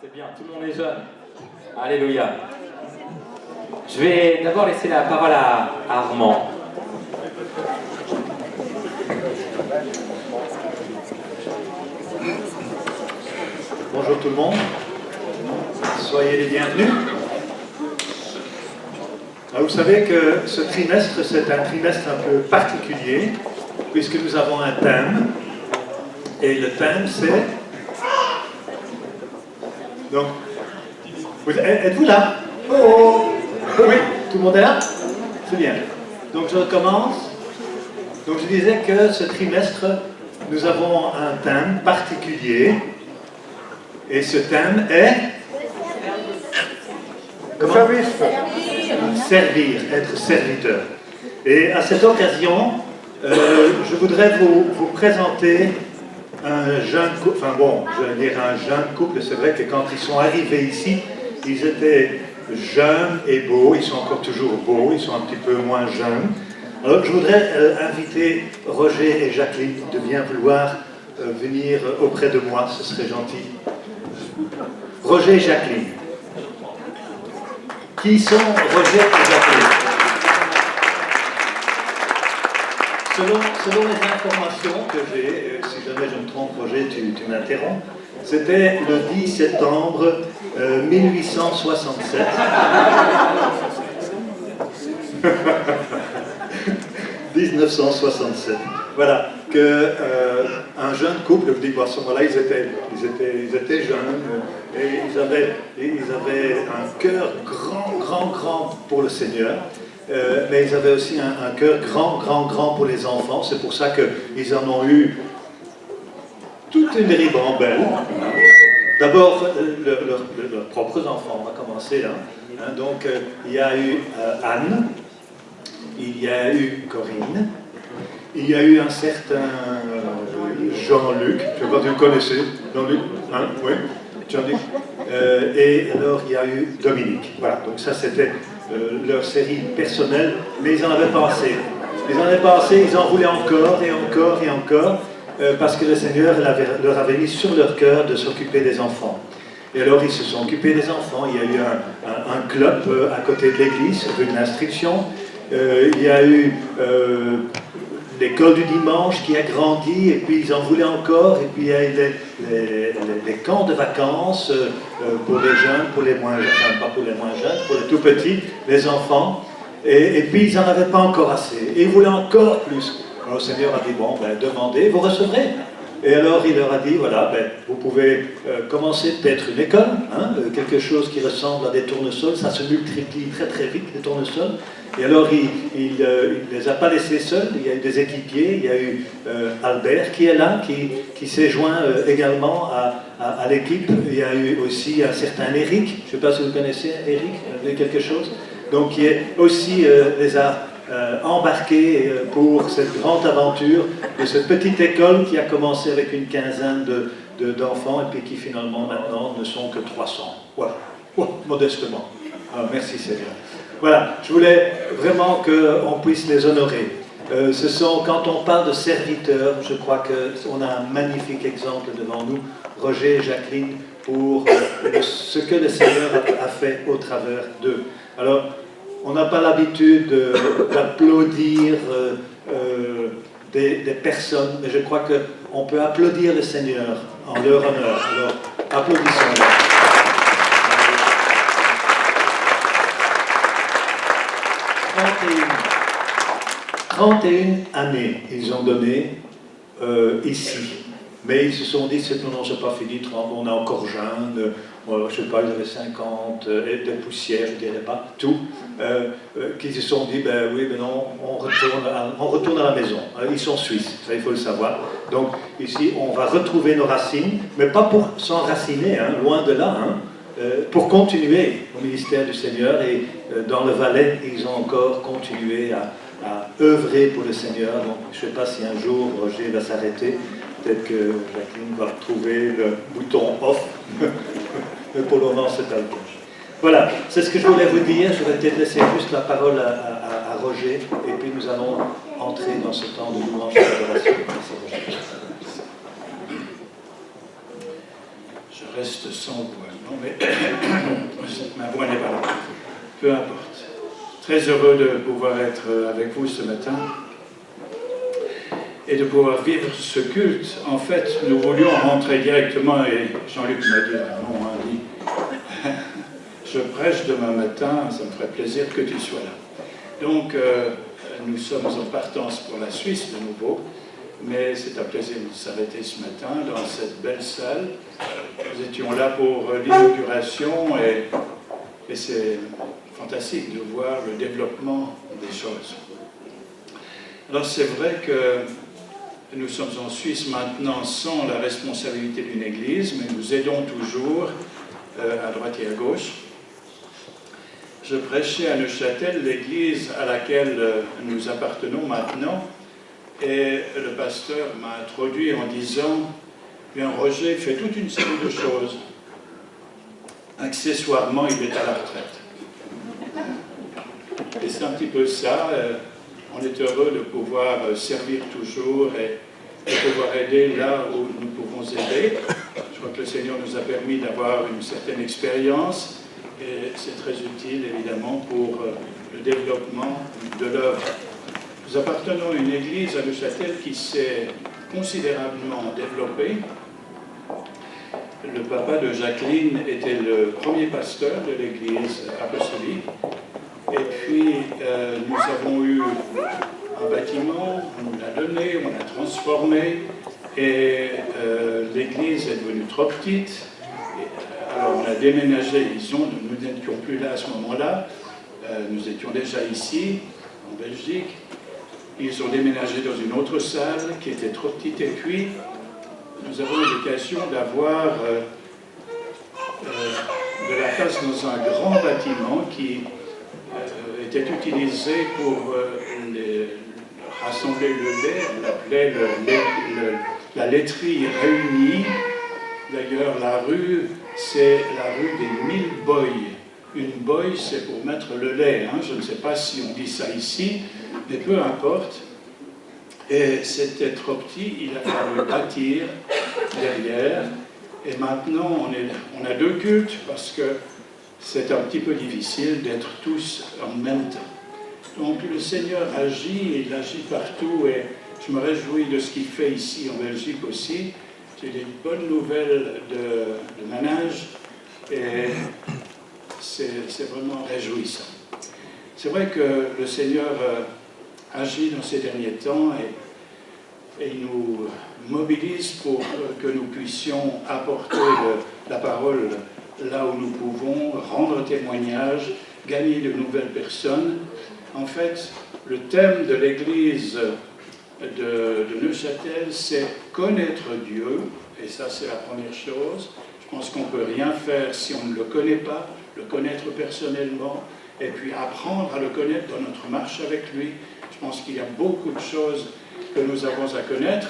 C'est bien, tout le monde est jeune. Alléluia. Je vais d'abord laisser la parole à Armand. Bonjour tout le monde, soyez les bienvenus. Alors, vous savez que ce trimestre, c'est un trimestre un peu particulier, puisque nous avons un thème, et le thème c'est... Donc, êtes-vous là? Oh, oui, tout le monde est là? C'est bien. Donc je recommence. Donc je disais que ce trimestre, nous avons un thème particulier, et ce thème est... Comment? Servir, être serviteur. Et à cette occasion, je voudrais vous présenter un jeune couple, enfin bon, je vais dire un jeune couple, c'est vrai que quand ils sont arrivés ici, ils étaient jeunes et beaux, ils sont encore toujours beaux, ils sont un petit peu moins jeunes. Alors je voudrais inviter Roger et Jacqueline de bien vouloir venir auprès de moi, ce serait gentil. Roger et Jacqueline. Qui sont Roger et Jacqueline? Selon les informations que j'ai, si jamais je me trompe, Roger, tu m'interromps, c'était le 10 septembre 1867. « 1967. Voilà, un jeune couple, je dis, à ce moment-là, ils étaient jeunes, et ils avaient un cœur grand pour le Seigneur. Mais ils avaient aussi un cœur grand pour les enfants. C'est pour ça qu'ils en ont eu toute une ribambelle. D'abord, leurs propres enfants, on va commencer là. Donc, il y a eu Anne, il y a eu Corinne, il y a eu un certain Jean-Luc, je ne sais pas si vous connaissez, Jean-Luc, hein? Oui, Jean-Luc. Et alors, il y a eu Dominique. Voilà, donc ça c'était leur série personnelle, mais ils n'en avaient pas assez. Ils n'en avaient pas assez, ils en voulaient encore et encore, parce que le Seigneur leur avait mis sur leur cœur de s'occuper des enfants. Et alors ils se sont occupés des enfants. Il y a eu un club à côté de l'église, rue de l'Instruction. Il y a eu l'école du dimanche qui a grandi, et puis ils en voulaient encore, et puis il y a eu les camps de vacances pour les jeunes, pour les moins jeunes, enfin pas pour les moins jeunes, pour les tout petits, les enfants, et puis ils n'en avaient pas encore assez, et ils voulaient encore plus. Alors le Seigneur a dit, bon, ben, demandez, vous recevrez. Et alors il leur a dit, voilà, ben, vous pouvez commencer peut-être une école, hein, quelque chose qui ressemble à des tournesols, ça se multiplie très vite, les tournesols. Et alors il ne les a pas laissés seuls, il y a eu des équipiers, il y a eu Albert qui est là, qui s'est joint également à l'équipe. Il y a eu aussi un certain Eric, je ne sais pas si vous connaissez Eric, quelque chose, donc qui est aussi les a embarqués pour cette grande aventure de cette petite école qui a commencé avec une quinzaine d'enfants et puis qui finalement maintenant ne sont que 300. Voilà, modestement. Alors, merci Seigneur. Voilà, je voulais vraiment qu'on puisse les honorer. Quand on parle de serviteurs, je crois qu'on a un magnifique exemple devant nous, Roger et Jacqueline, pour ce que le Seigneur a fait au travers d'eux. Alors, on n'a pas l'habitude d'applaudir des personnes, mais je crois qu'on peut applaudir le Seigneur en leur honneur. Alors, applaudissons-le. 31 années ils ont donné ici. Mais ils se sont dit, non, c'est pas fini, on est encore jeune, je ne sais pas, ils avaient 50, et des poussières, je ne dirais pas, tout, qui se sont dit, ben oui, mais non, on retourne à la maison. Ils sont suisses, ça il faut le savoir. Donc ici, on va retrouver nos racines, mais pas pour s'enraciner, hein, loin de là, hein, pour continuer au ministère du Seigneur, et dans le Valais, ils ont encore continué à œuvrer pour le Seigneur. Donc je ne sais pas si un jour Roger va s'arrêter, peut-être que Jacqueline va trouver le bouton off, mais pour le moment c'est pas le cas. Voilà, c'est ce que je voulais vous dire. Je vais peut-être laisser juste la parole à Roger, et puis nous allons entrer dans ce temps de louange et d'adoration. Merci Roger. Je reste sans voix. Non, mais ma voix n'est pas là. Peu importe. Très heureux de pouvoir être avec vous ce matin et de pouvoir vivre ce culte. En fait, nous voulions rentrer directement, et Jean-Luc m'a dit, non, hein, dit, je prêche demain matin, ça me ferait plaisir que tu sois là. Donc, nous sommes en partance pour la Suisse de nouveau, mais c'est un plaisir de s'arrêter ce matin dans cette belle salle. Nous étions là pour l'inauguration et c'est fantastique de voir le développement des choses. Alors c'est vrai que nous sommes en Suisse maintenant sans la responsabilité d'une église, mais nous aidons toujours à droite et à gauche. Je prêchais à Neuchâtel, l'église à laquelle nous appartenons maintenant, et le pasteur m'a introduit en disant « Bien, Roger fait toute une série de choses. Accessoirement, il est à la retraite. » Et c'est un petit peu ça. On est heureux de pouvoir servir toujours et de pouvoir aider là où nous pouvons aider. Je crois que le Seigneur nous a permis d'avoir une certaine expérience et c'est très utile évidemment pour le développement de l'œuvre. Nous appartenons à une église à Neuchâtel qui s'est considérablement développée. Le papa de Jacqueline était le premier pasteur de l'église apostolique. Et puis, nous avons eu un bâtiment, on nous l'a donné, on l'a transformé, et l'église est devenue trop petite. Alors, on a déménagé, nous n'étions plus là à ce moment-là, nous étions déjà ici, en Belgique. Ils ont déménagé dans une autre salle qui était trop petite, et puis, nous avons eu l'occasion d'avoir de la place dans un grand bâtiment qui était utilisé pour rassembler le lait, on l'appelait la laiterie réunie. D'ailleurs, la rue, c'est la rue des 1000 boys. Une boy, c'est pour mettre le lait. Hein. Je ne sais pas si on dit ça ici, mais peu importe. Et c'était trop petit, il a fallu bâtir derrière. Et maintenant, on a deux cultes parce que c'est un petit peu difficile d'être tous en même temps. Donc le Seigneur agit, il agit partout et je me réjouis de ce qu'il fait ici en Belgique aussi. J'ai des bonnes nouvelles de manage et c'est vraiment réjouissant. C'est vrai que le Seigneur agit dans ces derniers temps et il nous mobilise pour que nous puissions apporter la parole là où nous pouvons, rendre témoignage, gagner de nouvelles personnes. En fait, le thème de l'église de Neuchâtel, c'est connaître Dieu, et ça c'est la première chose. Je pense qu'on ne peut rien faire si on ne le connaît pas, le connaître personnellement, et puis apprendre à le connaître dans notre marche avec lui. Je pense qu'il y a beaucoup de choses que nous avons à connaître,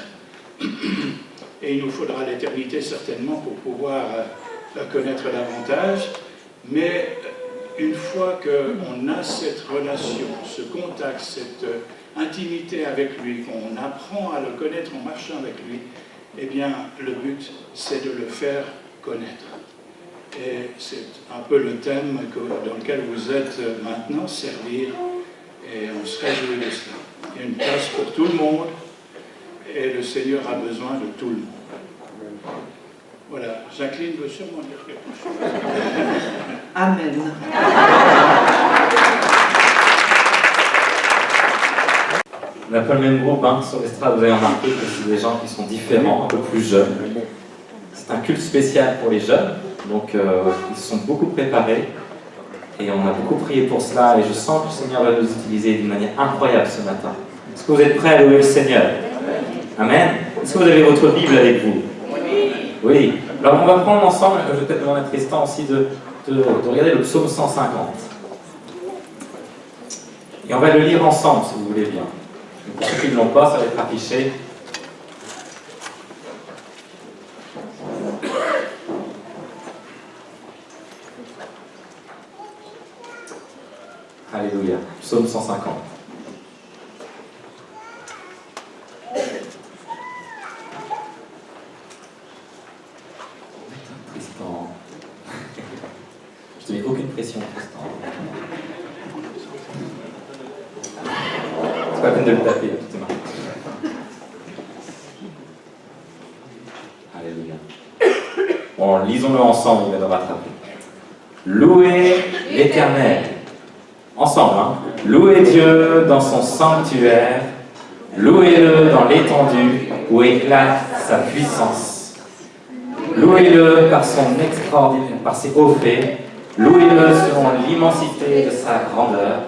et il nous faudra l'éternité certainement pour pouvoir connaître davantage, mais une fois qu'on a cette relation, ce contact, cette intimité avec lui, qu'on apprend à le connaître en marchant avec lui, eh bien, le but, c'est de le faire connaître. Et c'est un peu le thème dans lequel vous êtes maintenant, servir, et on se réjouit de cela. Il y a une place pour tout le monde, et le Seigneur a besoin de tout le monde. Voilà, Jacqueline veut sûrement dire quelque chose. Amen. On n'a pas le même groupe, hein. Sur l'estrade, vous avez remarqué que c'est des gens qui sont différents, un peu plus jeunes. C'est un culte spécial pour les jeunes, donc ils se sont beaucoup préparés et on a beaucoup prié pour cela et je sens que le Seigneur va nous utiliser d'une manière incroyable ce matin. Est-ce que vous êtes prêts à louer le Seigneur? Amen. Est-ce que vous avez votre Bible avec vous? Oui. Alors on va prendre ensemble, je vais peut-être demander à Tristan aussi de regarder le psaume 150. Et on va le lire ensemble si vous voulez bien. Pour ceux qui ne l'ont pas, ça va être affiché. Alléluia. Psaume 150. Je ne te mets aucune pression, Tristan. C'est pas la peine de le taper, tout est marqué. Alléluia. Bon, lisons-le ensemble, il va nous rattraper. Louez l'Éternel. Ensemble, hein. Louez Dieu dans son sanctuaire. Louez-le dans l'étendue où éclate sa puissance. Louez-le par son extraordinaire, par ses hauts faits. Louez-le selon l'immensité de sa grandeur.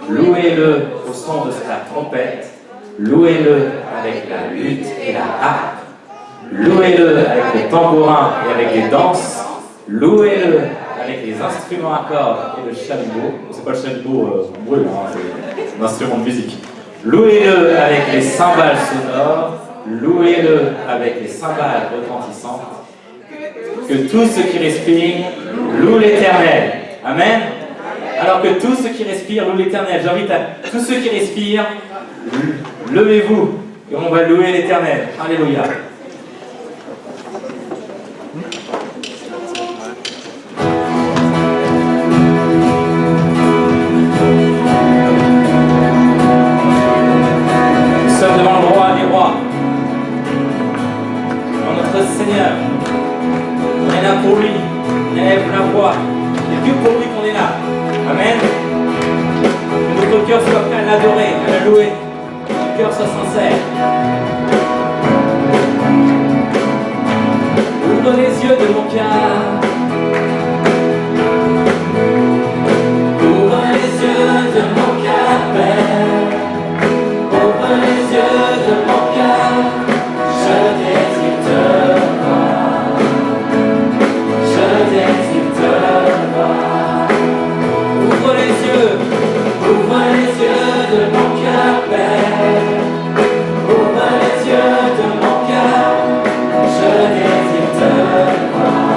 Louez-le au son de sa trompette. Louez-le avec la lutte et la harpe. Louez-le avec les tambourins et avec les danses. Louez-le avec les instruments à cordes et le chalumeau. C'est pas le chalumeau brûle, hein, c'est un instrument de musique. Louez-le avec les cymbales sonores. Louez-le avec les cymbales retentissantes. Que tout ce qui respire loue l'Éternel. Amen. Alors que tout ce qui respire loue l'Éternel. J'invite à tous ceux qui respirent, levez-vous et on va louer l'Éternel. Alléluia. Nous sommes devant le roi des rois, devant notre Seigneur. On est là pour lui, on élève la voix. C'est que pour lui qu'on est là. Amen. Que notre cœur soit prêt à l'adorer, à la louer. Que notre cœur soit sincère. Ouvre les yeux de mon cœur. Ouvre les yeux de mon cœur, Père. Ouvre les yeux de mon cœur. Je désire te voir. Je désire te voir. Ouvre les yeux de mon cœur, Père. Ouvre les yeux de mon cœur. Je désire te voir.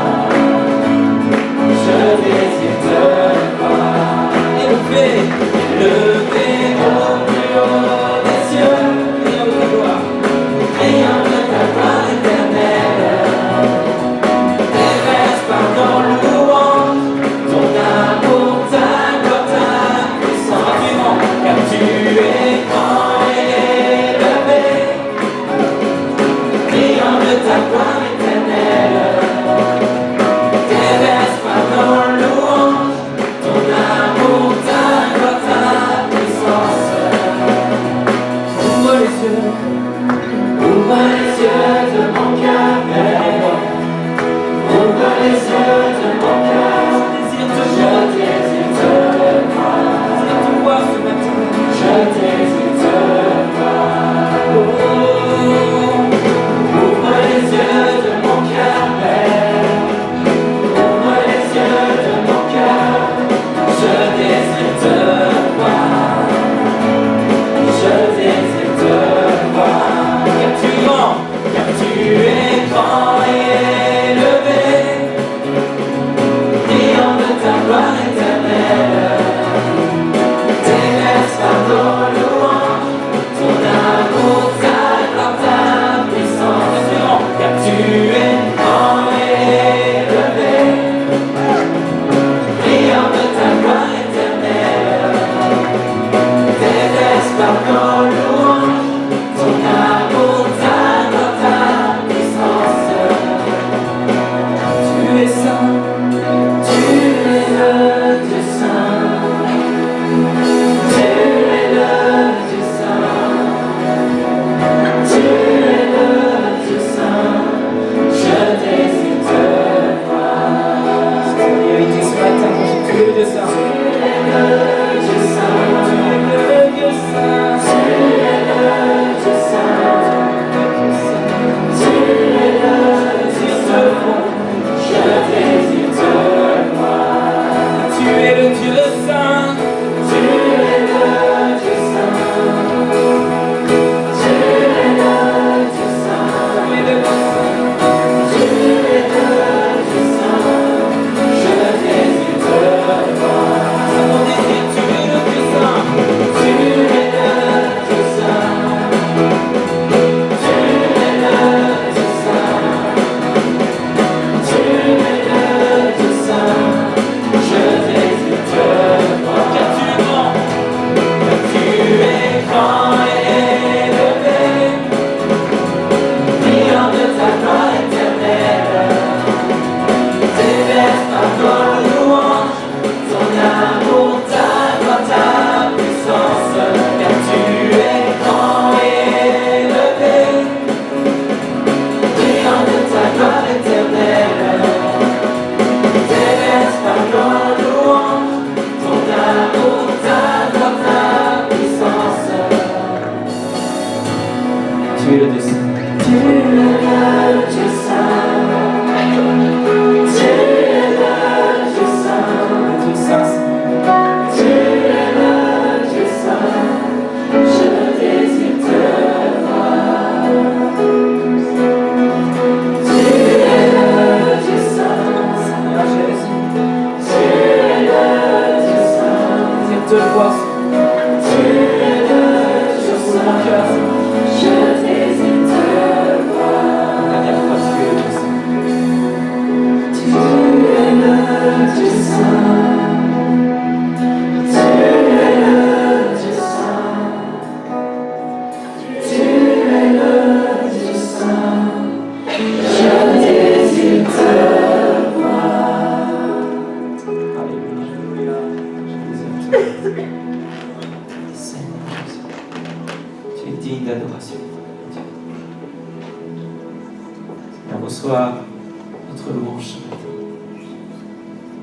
notre louange ce matin.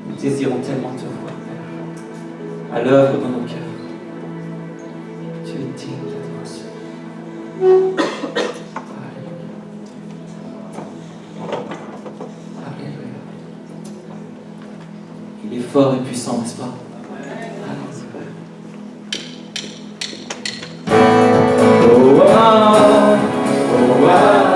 Nous désirons tellement te voir, Père, à l'œuvre dans nos cœurs. Tu es digne d'adoration. Alléluia. Alléluia. Il est fort et puissant, n'est-ce pas? Oh, wow. Oh, wow. Wow.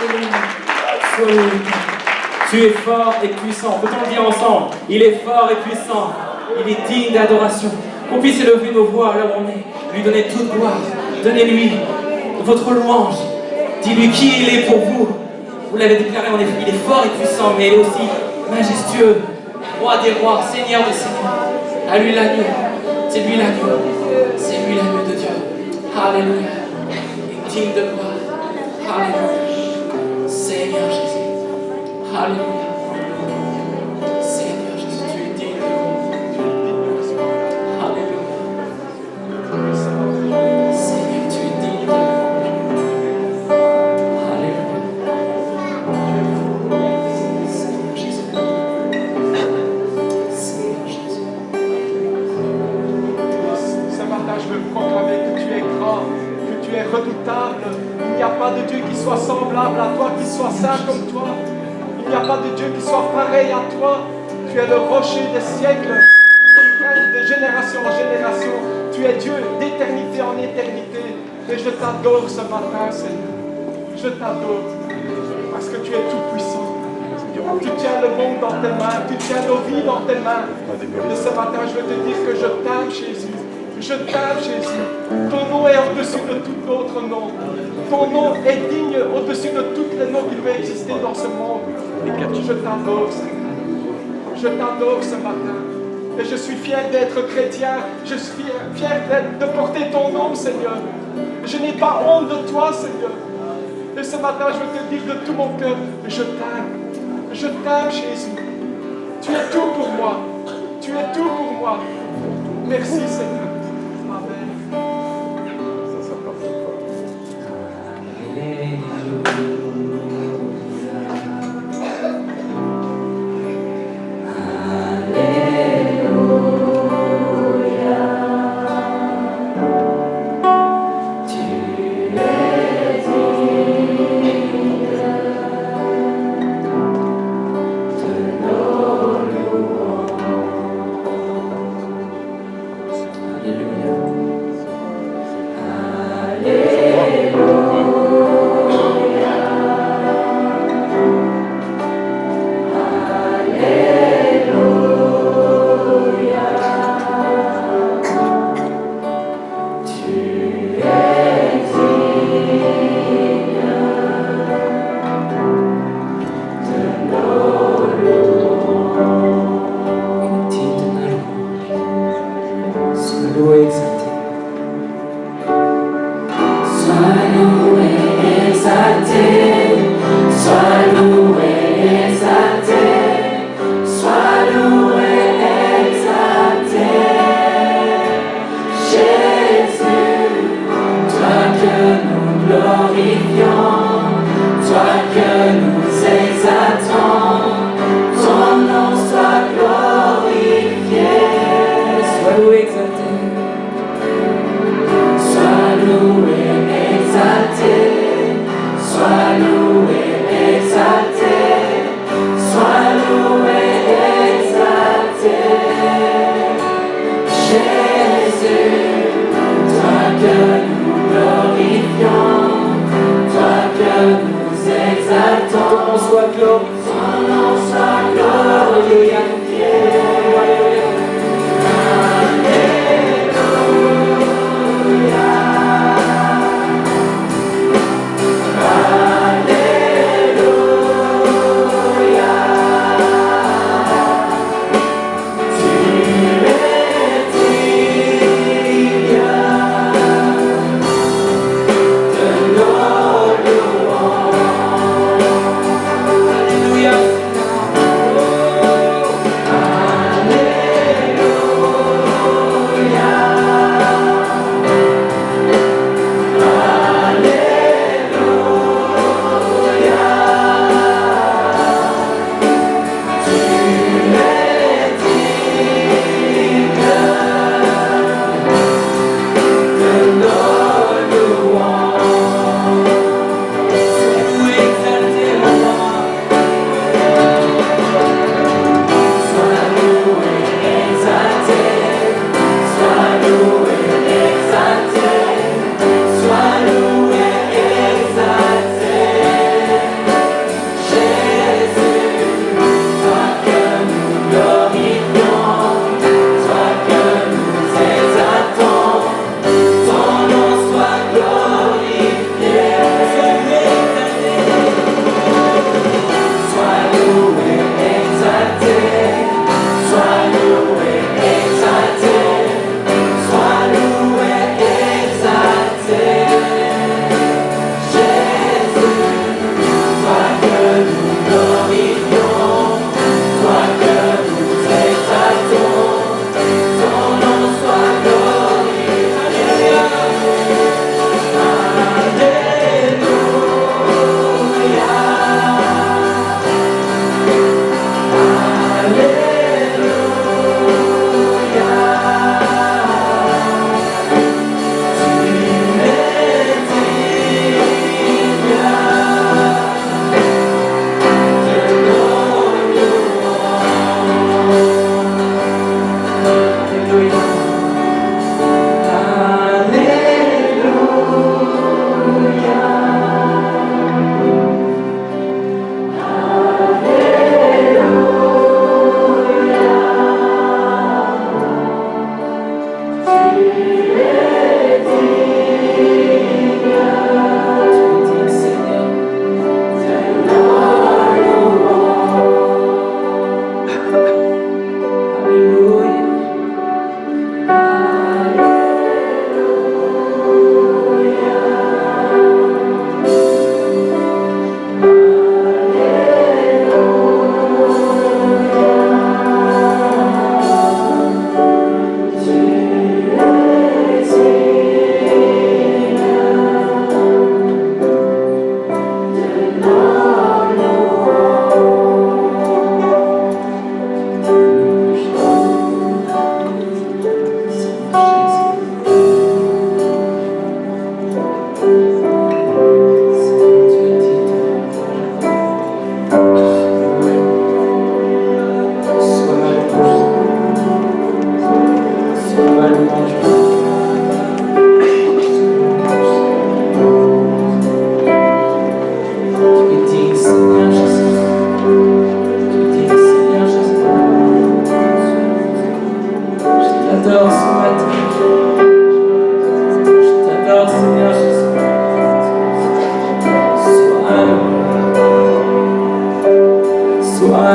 Sois loué. Tu es fort et puissant. Peut-on le dire ensemble? Il est fort et puissant. Il est digne d'adoration. Qu'on puisse élever nos voix là où on est. Lui donner toute gloire. Donnez-lui votre louange. Dis-lui qui il est pour vous. Vous l'avez déclaré en effet. Il est fort et puissant, mais il est aussi majestueux. Roi des rois, Seigneur des seigneurs. À lui l'agneau. C'est lui l'agneau. C'est lui l'agneau de Dieu. Alléluia. Et digne de gloire. Alléluia. Seigneur Jésus. Alléluia. Seigneur Jésus, tu es digne de gloire. Alléluia. Seigneur, tu es digne de gloire. Alléluia. Seigneur Jésus. Seigneur Jésus. Ce matin, je veux proclamer que tu es grand, que tu es redoutable. Il n'y a pas de Dieu qui soit semblable à toi, qui soit saint comme toi. Il n'y a pas de Dieu qui soit pareil à toi. Tu es le rocher des siècles, qui règne de génération en génération. Tu es Dieu d'éternité en éternité. Et je t'adore ce matin, Seigneur. Je t'adore parce que tu es tout puissant. Tu tiens le monde dans tes mains, tu tiens nos vies dans tes mains. Et ce matin, je veux te dire que je t'aime, Jésus. Je t'aime, Jésus. Ton nom est au-dessus de tout autre nom. Ton nom est digne au-dessus de tous les noms qui peuvent exister dans ce monde. Je t'adore, Seigneur. Je t'adore ce matin. Et je suis fier d'être chrétien. Je suis fier de porter ton nom, Seigneur. Je n'ai pas honte de toi, Seigneur. Et ce matin, je veux te dire de tout mon cœur, je t'aime. Je t'aime, Jésus. Tu es tout pour moi. Tu es tout pour moi. Merci, Seigneur. Amen.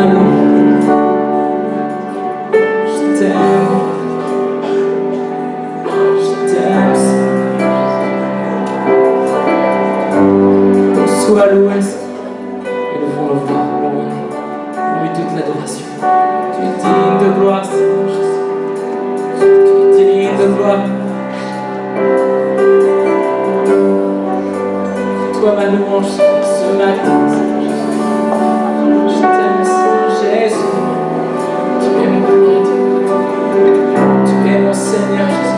l'amour. Je t'aime. Je t'aime. Soit à l'ouest et le vent le voir là où on est. On lui toute l'adoration. Tu es digne de gloire, Seigneur Jésus. Tu es digne de gloire. Toi ma louange ce matin, Seigneur Jésus. Je t'aime, Seigneur Jésus. Tu es mon roi, tu es mon Seigneur Jésus.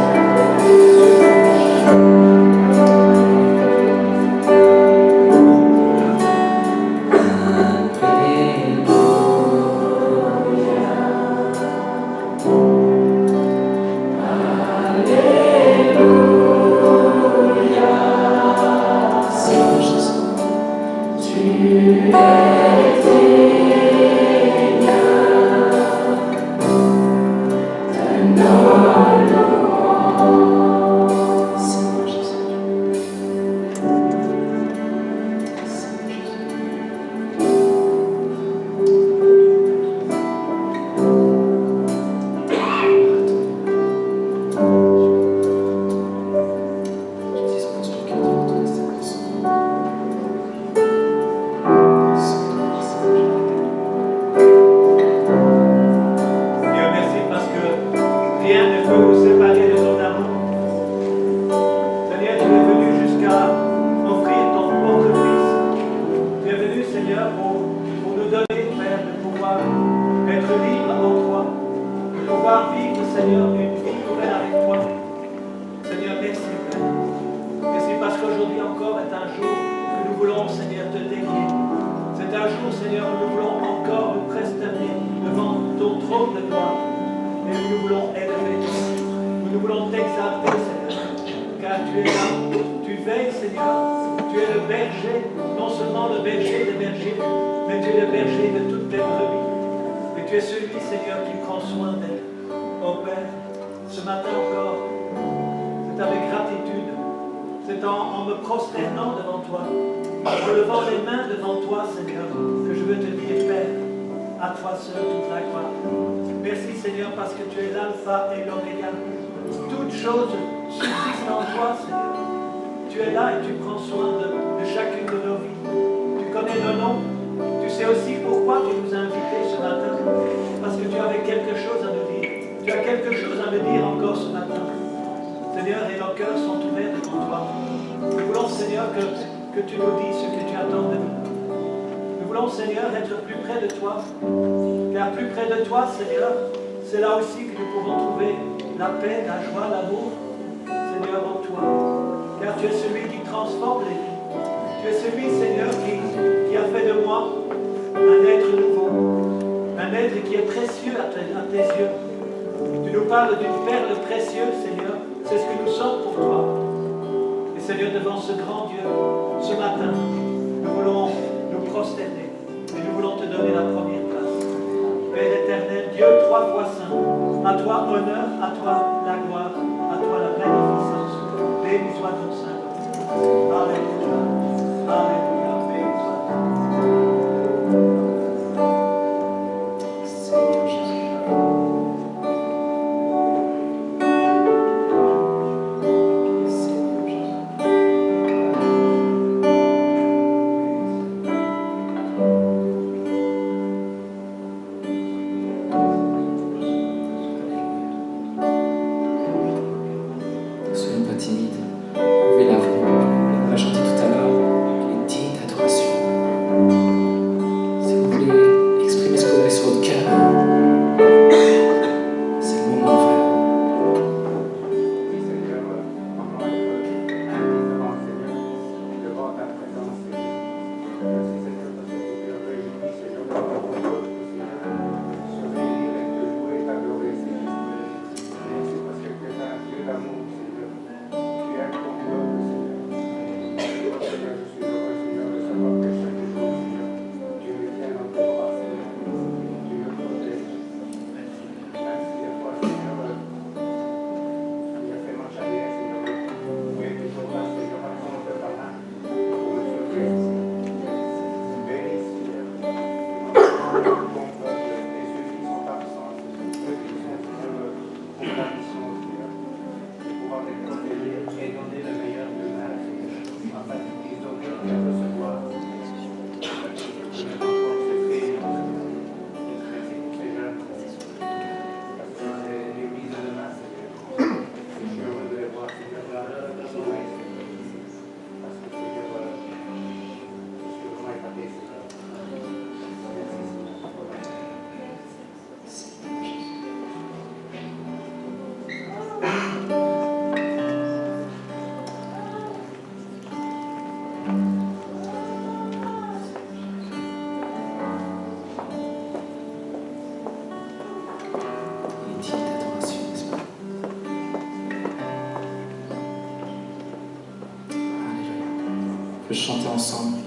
chanter ensemble.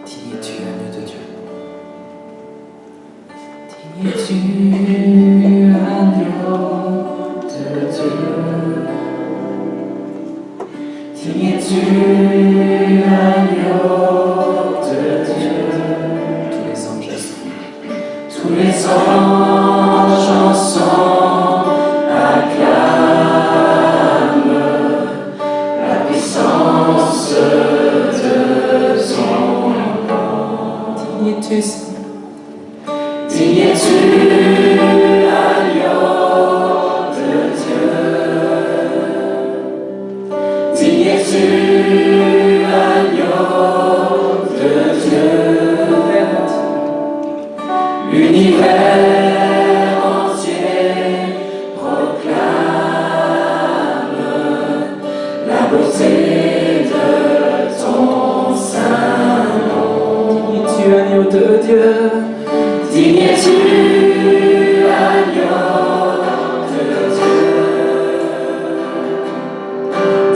Digne es-tu, agneau de Dieu. Digne es-tu, agneau de Dieu. Digne es-tu, agneau de Dieu. Tous les anges ensemble acclament la puissance de son nom. Digne es-tu, digne es-tu, agneau de Dieu. Digne es-tu, agneau de Dieu. L'univers entier proclame la beauté de ton saint nom. Digne es-tu, agneau de Dieu. Digne es-tu, agneau de Dieu.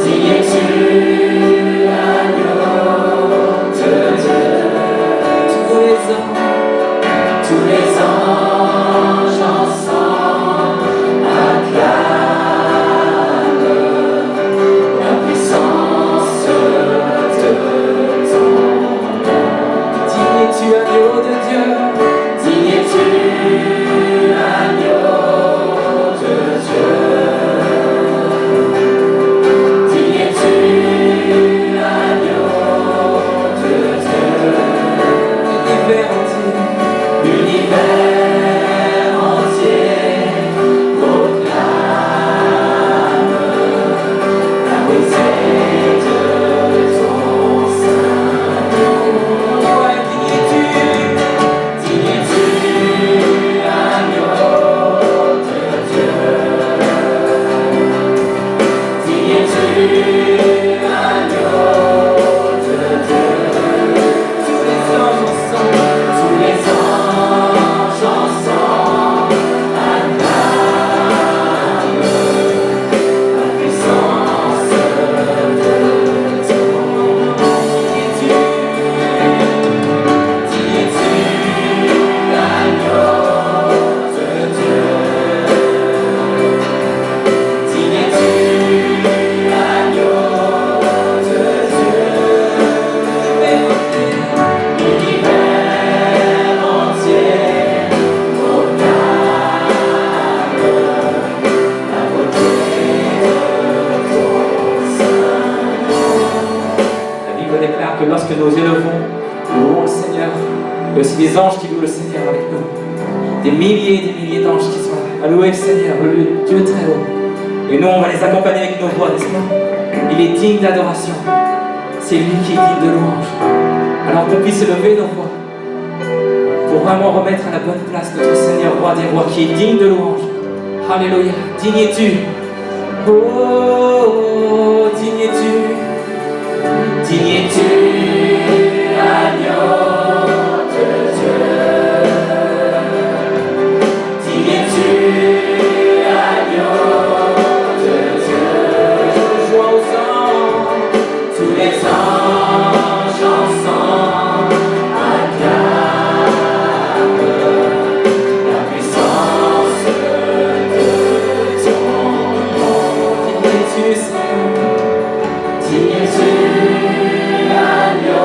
Digne es-tu, agneau de Dieu. Tous les anges ensemble acclament la puissance de ton nom. Digne es-tu, agneau de Dieu. Digne es-tu, agneau de Dieu. Digne es-tu, agneau de Dieu. L'univers entier proclame la beauté de ton saint nom. Digne es-tu, agneau de Dieu. Digne es-tu, agneau de Dieu. Tous les anges ensemble acclament la puissance de ton nom. Digne es-tu, agneau de Dieu. Digne es-tu, agneau de Dieu. L'univers entier proclame la beauté de ton saint nom. La Bible déclare que lorsque nous élevons, nous louons le Seigneur, il y a aussi des anges qui louent le Seigneur avec nous. Des milliers et des milliers d'anges qui sont là à louer le Seigneur, le Dieu très haut. Et nous, on va les accompagner avec nos voix, n'est-ce pas? Il est digne d'adoration. C'est lui qui est digne de louange. Alors qu'on puisse élever nos voix pour vraiment remettre à la bonne place notre Seigneur, roi des rois, qui est digne de louange. Alléluia. Digne es-tu. Oh, digne es-tu. Digne es-tu, agneau de Dieu. Digne es-tu, agneau de Dieu. Joie aux anges, tous les anges ensemble acclament la puissance de ton nom. Digne es-tu, Seigneur. Digne es-tu, agneau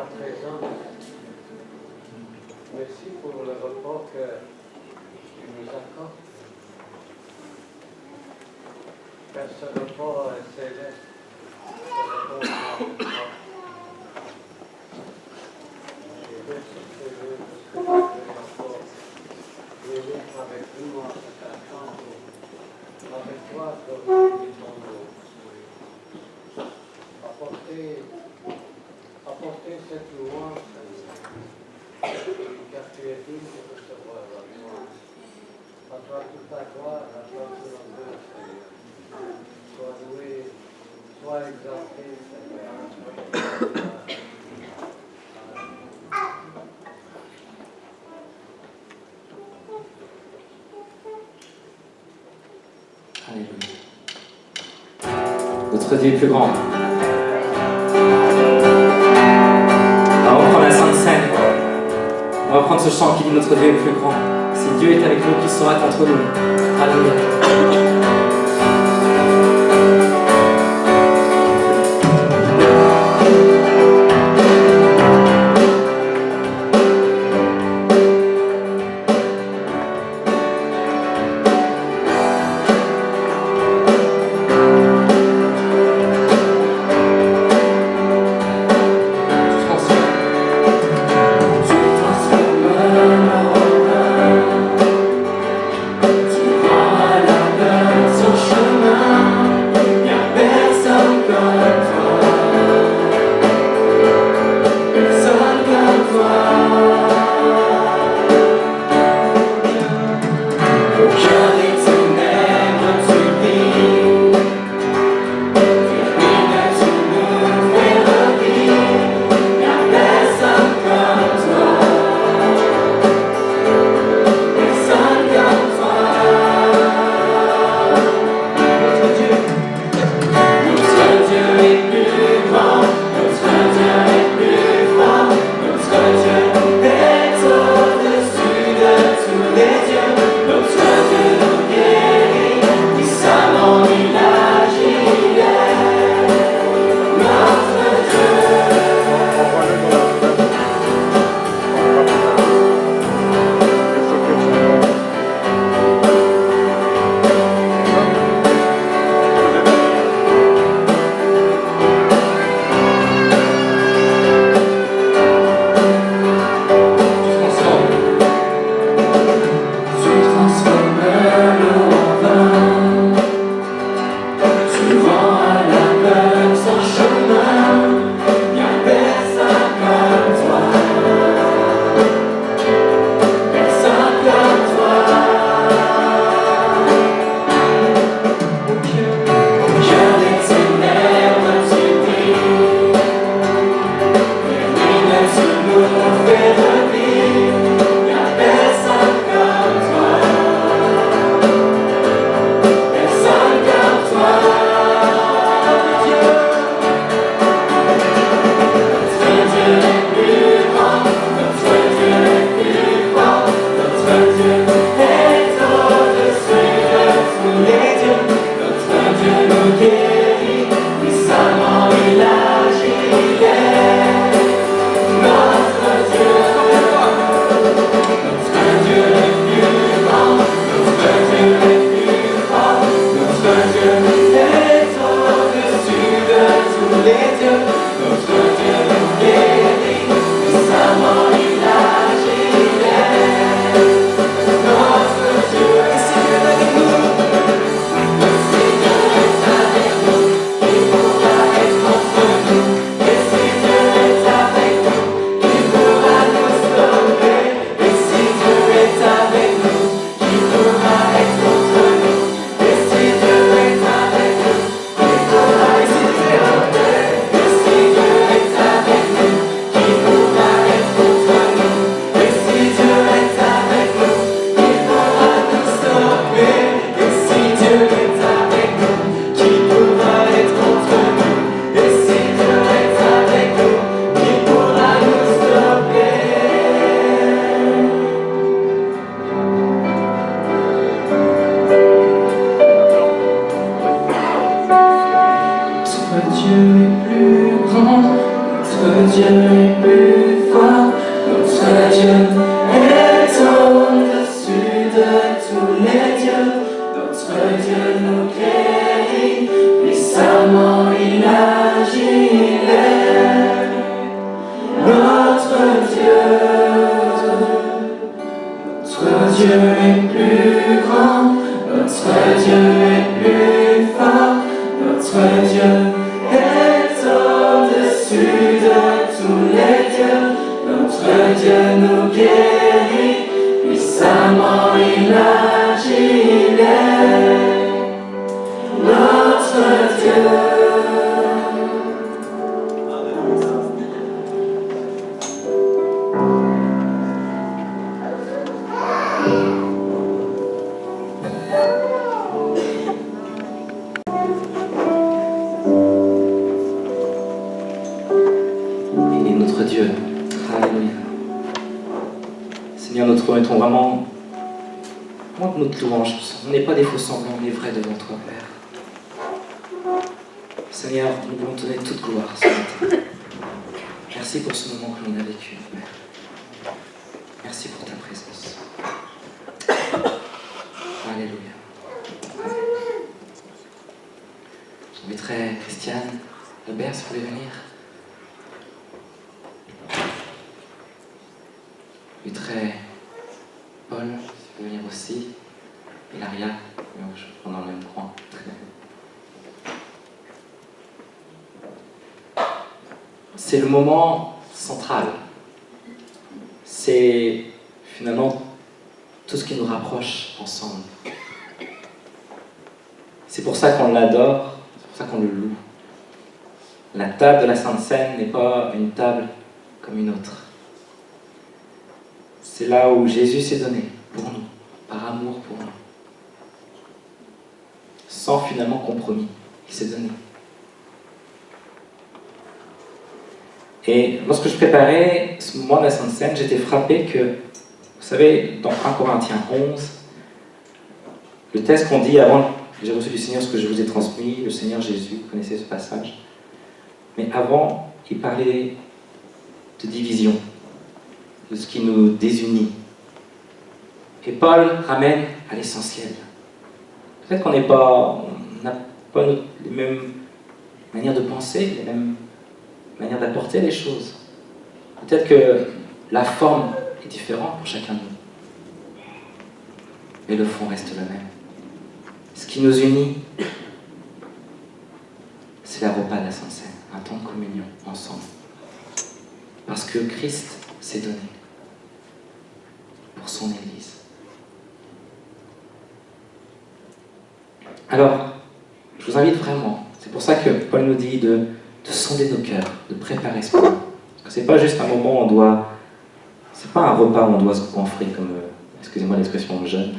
ta présence. Merci pour le repos que tu nous accordes. Car ce repos est céleste. Ce repos est toi. Je veux soutenir ce que tu veux encore. Venir avec nous en cet instant. Avec toi, comme ton nom. Apporter cette louange, car tu es digne de recevoir la louange. À toi toute la gloire, à toi tout l'honneur, Seigneur. Sois loué, sois exalté, Seigneur. Alléluia. Notre Dieu est plus grand. On va reprendre la Sainte Seine. On va reprendre ce chant qui dit notre Dieu est plus grand. Si Dieu est avec nous, qui sera contre nous? Alléluia. Tu prends la Dieu est plus fort, notre Dieu est au-dessus de tous les dieux. Notre Dieu nous guérit, puissamment il agit, il est notre Dieu. Notre Dieu est plus grand, notre Dieu est plus fort, notre Dieu est au-dessus de tous les dieux. Notre Dieu nous guérit, puissamment il agit, il est notre Dieu. Il est notre Dieu. Alléluia. Seigneur, nous te remettons vraiment notre louange. On n'est pas des faux semblants, on est vrai devant toi, Père. Seigneur, nous voulons te donner toute gloire ce matin. Merci pour ce moment que l'on a vécu, Père. Merci pour ta présence. Alléluia. Amen. J'inviterai Christiane, Albert, si vous voulez venir. J'inviterai Paul, si vous voulez venir aussi. Et Laria, je prends dans le même coin. C'est le moment central. C'est finalement tout ce qui nous rapproche ensemble. C'est pour ça qu'on l'adore, c'est pour ça qu'on le loue. La table de la Sainte Seine n'est pas une table comme une autre. C'est là où Jésus s'est donné pour nous, par amour pour nous. Sans finalement compromis, il s'est donné. Et lorsque je préparais ce moment de la Sainte Seine, j'étais frappé que, vous savez, dans 1 Corinthiens 11, le texte qu'on dit avant, j'ai reçu du Seigneur ce que je vous ai transmis, le Seigneur Jésus, vous connaissez ce passage. Mais avant, il parlait de division, de ce qui nous désunit. Et Paul ramène à l'essentiel. Peut-être qu'on n'a pas les mêmes manières de penser, les mêmes manières d'apporter les choses. Peut-être que la forme est différente pour chacun de nous. Mais le fond reste le même. Ce qui nous unit, c'est la repas de la Sainte Seine, un temps de communion ensemble. Parce que Christ s'est donné pour son Église. Alors, je vous invite vraiment, c'est pour ça que Paul nous dit de sonder nos cœurs, de préparer ce moment. Parce que c'est pas juste un moment où on doit, c'est pas un repas où on doit se goinfrer comme, excusez-moi l'expression jeune,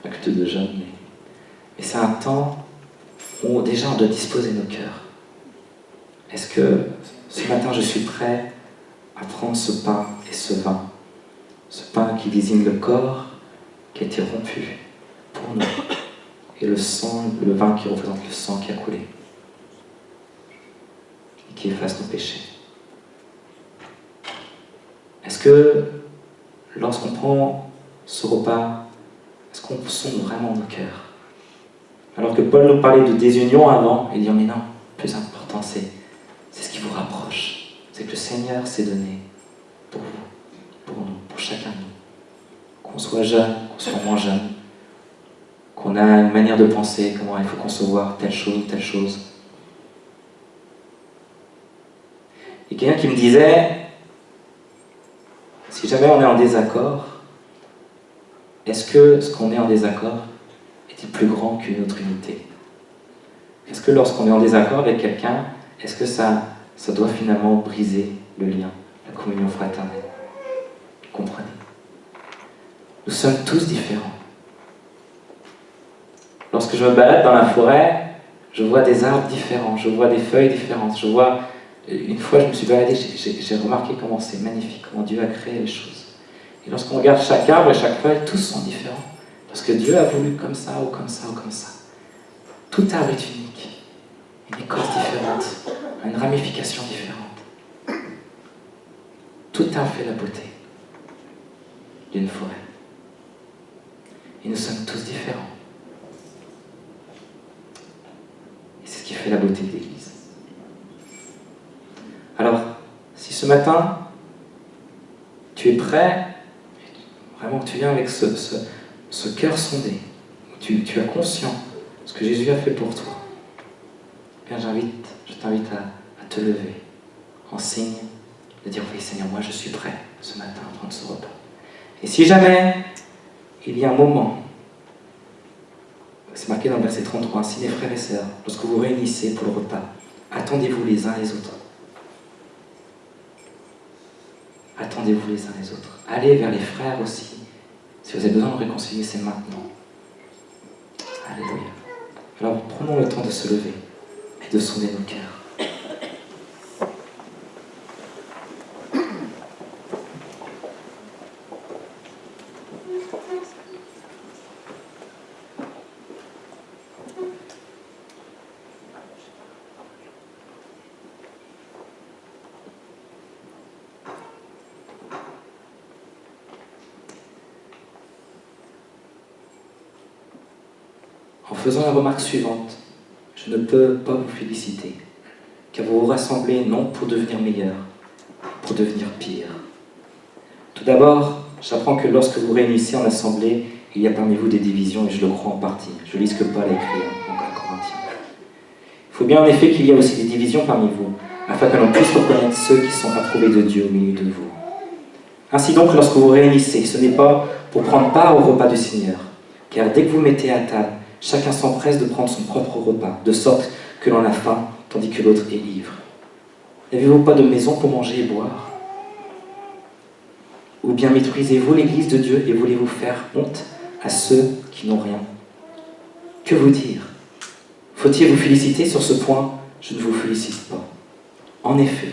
un culte de jeûne, mais c'est un temps où déjà on doit disposer nos cœurs. Est-ce que ce matin je suis prêt à prendre ce pain et ce vin, ce pain qui désigne le corps qui a été rompu pour nous, et le sang, le vin qui représente le sang qui a coulé et qui efface nos péchés. Est-ce que lorsqu'on prend ce repas, est-ce qu'on sonde vraiment nos cœurs? Alors que Paul nous parlait de désunion avant, il dit mais non, le plus important c'est ce qui vous rapproche, c'est que le Seigneur s'est donné pour vous, pour nous, pour chacun de nous. Qu'on soit jeune, qu'on soit moins jeune, qu'on a une manière de penser, comment il faut concevoir telle chose. Et quelqu'un qui me disait, si jamais on est en désaccord, est-ce que ce qu'on est en désaccord est-il plus grand qu'une autre unité? Est-ce que lorsqu'on est en désaccord avec quelqu'un, est-ce que ça doit finalement briser le lien, la communion fraternelle? Comprenez? Nous sommes tous différents. Lorsque je me balade dans la forêt, je vois des arbres différents, je vois des feuilles différentes, une fois je me suis baladé, j'ai remarqué comment c'est magnifique, comment Dieu a créé les choses. Et lorsqu'on regarde chaque arbre et chaque feuille, tous sont différents. Parce que Dieu a voulu comme ça, ou comme ça, ou comme ça. Tout arbre est unique. Une écorce différente, une ramification différente. Tout arbre fait la beauté d'une forêt. Et nous sommes tous différents. Et c'est ce qui fait la beauté de l'Église. Alors, si ce matin, tu es prêt, vraiment que tu viens avec ce cœur sondé, tu as conscience de ce que Jésus a fait pour toi, bien je t'invite à te lever en signe de dire oui Seigneur, moi je suis prêt ce matin à prendre ce repas. Et si jamais il y a un moment, c'est marqué dans le verset 33, ainsi les frères et sœurs, lorsque vous réunissez pour le repas, attendez-vous les uns les autres. Attendez-vous les uns les autres. Allez vers les frères aussi. Si vous avez besoin de réconcilier, c'est maintenant. Alléluia. Alors prenons le temps de se lever et de sonder nos cœurs. En faisant la remarque suivante, je ne peux pas vous féliciter, car vous vous rassemblez non pour devenir meilleur, pour devenir pire. Tout d'abord, j'apprends que lorsque vous réunissez en assemblée, il y a parmi vous des divisions, et je le crois en partie. Je lis ce que Paul a écrit en Corinthiens. Il faut bien en effet qu'il y ait aussi des divisions parmi vous, afin que l'on puisse reconnaître ceux qui sont approuvés de Dieu au milieu de vous. Ainsi donc, lorsque vous réunissez, ce n'est pas pour prendre part au repas du Seigneur, car dès que vous mettez à table, chacun s'empresse de prendre son propre repas, de sorte que l'on a faim, tandis que l'autre est ivre. N'avez-vous pas de maison pour manger et boire? Ou bien méprisez-vous l'Église de Dieu et voulez-vous faire honte à ceux qui n'ont rien? Que vous dire? Faut-il vous féliciter sur ce point? Je ne vous félicite pas. En effet,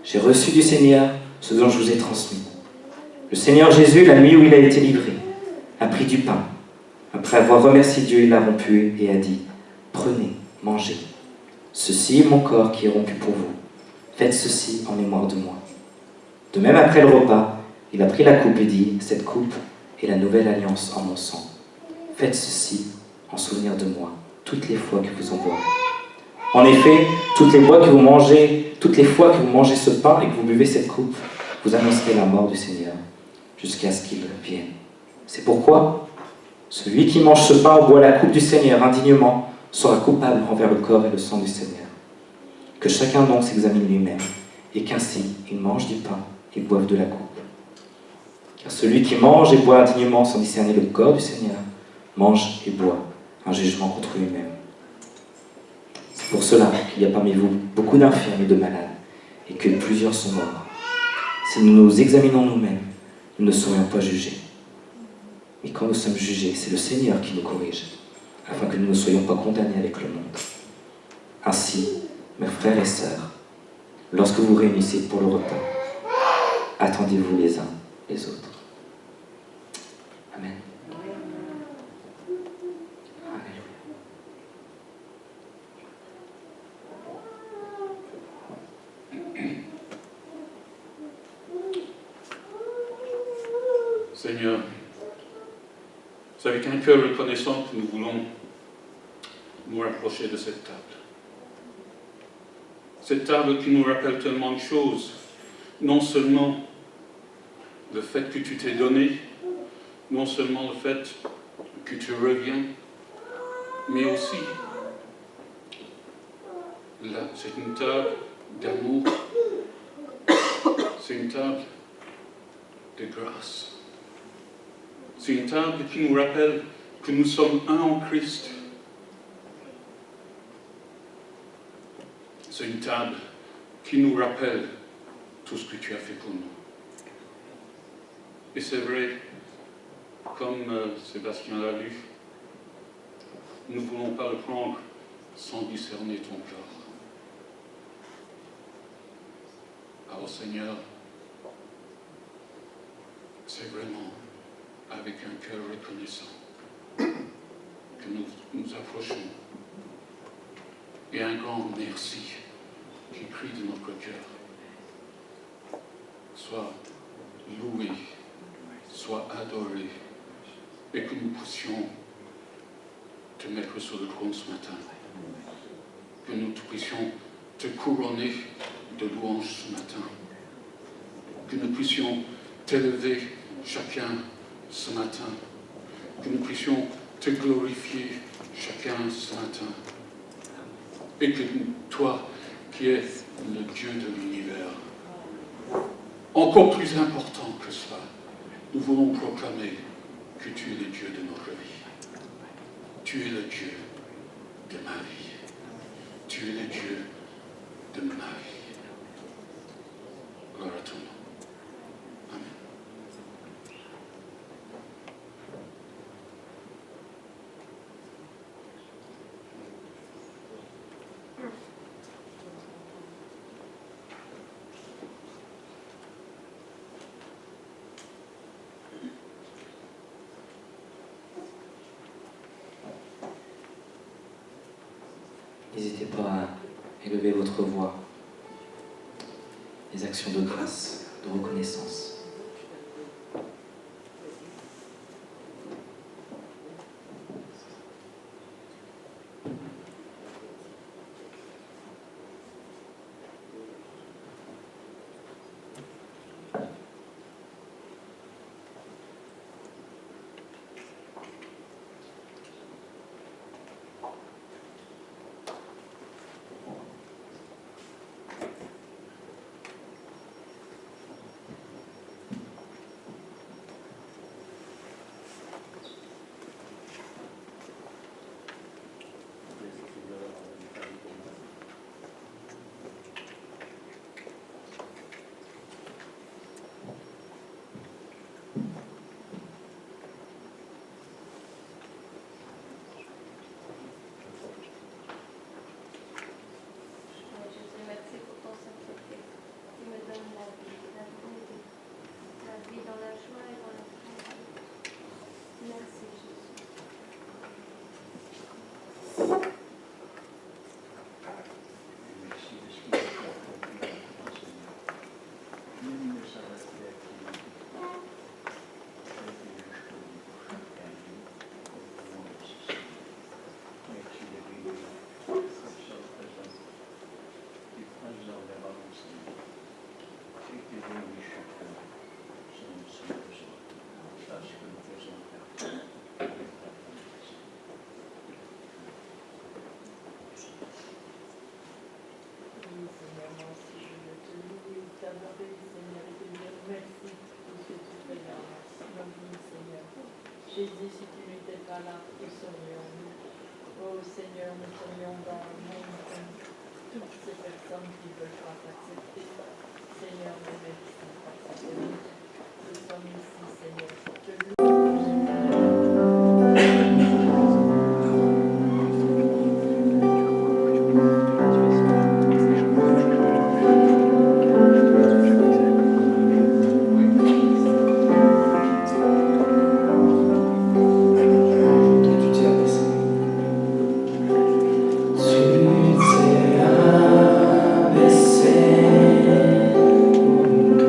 j'ai reçu du Seigneur ce dont je vous ai transmis. Le Seigneur Jésus, la nuit où il a été livré, a pris du pain. Après avoir remercié Dieu, il l'a rompu et a dit, « Prenez, mangez. Ceci est mon corps qui est rompu pour vous. Faites ceci en mémoire de moi. » De même, après le repas, il a pris la coupe et dit, « Cette coupe est la nouvelle alliance en mon sang. Faites ceci en souvenir de moi, toutes les fois que vous en boirez. En effet, toutes les fois que vous mangez ce pain et que vous buvez cette coupe, vous annoncerez la mort du Seigneur, jusqu'à ce qu'il vienne. C'est pourquoi celui qui mange ce pain ou boit la coupe du Seigneur indignement sera coupable envers le corps et le sang du Seigneur. Que chacun donc s'examine lui-même, et qu'ainsi il mange du pain et boive de la coupe. Car celui qui mange et boit indignement sans discerner le corps du Seigneur, mange et boit un jugement contre lui-même. C'est pour cela qu'il y a parmi vous beaucoup d'infirmes et de malades, et que plusieurs sont morts. Si nous nous examinons nous-mêmes, nous ne serions pas jugés. Et quand nous sommes jugés, c'est le Seigneur qui nous corrige, afin que nous ne soyons pas condamnés avec le monde. Ainsi, mes frères et sœurs, lorsque vous réunissez pour le repas, attendez-vous les uns les autres. Amen. Seigneur, c'est avec un cœur reconnaissant que nous voulons nous rapprocher de cette table. Cette table qui nous rappelle tellement de choses, non seulement le fait que tu t'es donné, non seulement le fait que tu reviens, mais aussi, là, c'est une table d'amour, c'est une table de grâce. C'est une table qui nous rappelle que nous sommes un en Christ. C'est une table qui nous rappelle tout ce que tu as fait pour nous. Et c'est vrai, comme Sébastien l'a lu, nous ne voulons pas le prendre sans discerner ton cœur. Alors Seigneur, c'est vraiment avec un cœur reconnaissant que nous nous approchons. Et un grand merci qui crie de notre cœur. soit loué, soit adoré, et que nous puissions te mettre sur le trône ce matin, que nous puissions te couronner de louanges ce matin, que nous puissions t'élever chacun ce matin, que nous puissions te glorifier chacun ce matin, et que toi, qui es le Dieu de l'univers, encore plus important que cela, nous voulons proclamer que tu es le Dieu de notre vie. Tu es le Dieu de ma vie. Tu es le Dieu de ma vie. Gloire à ton nom. Amen. N'hésitez pas à élever votre voix. Les actions de grâce, de reconnaissance. Jésus, si tu n'étais pas là, où serions-nous? Oh Seigneur, nous serions dans le monde comme toutes ces personnes qui ne veulent pas t'accepter. Seigneur, merci parce que nous sommes ici, Seigneur, pour te louer. Tu t'es abaissé pour nous.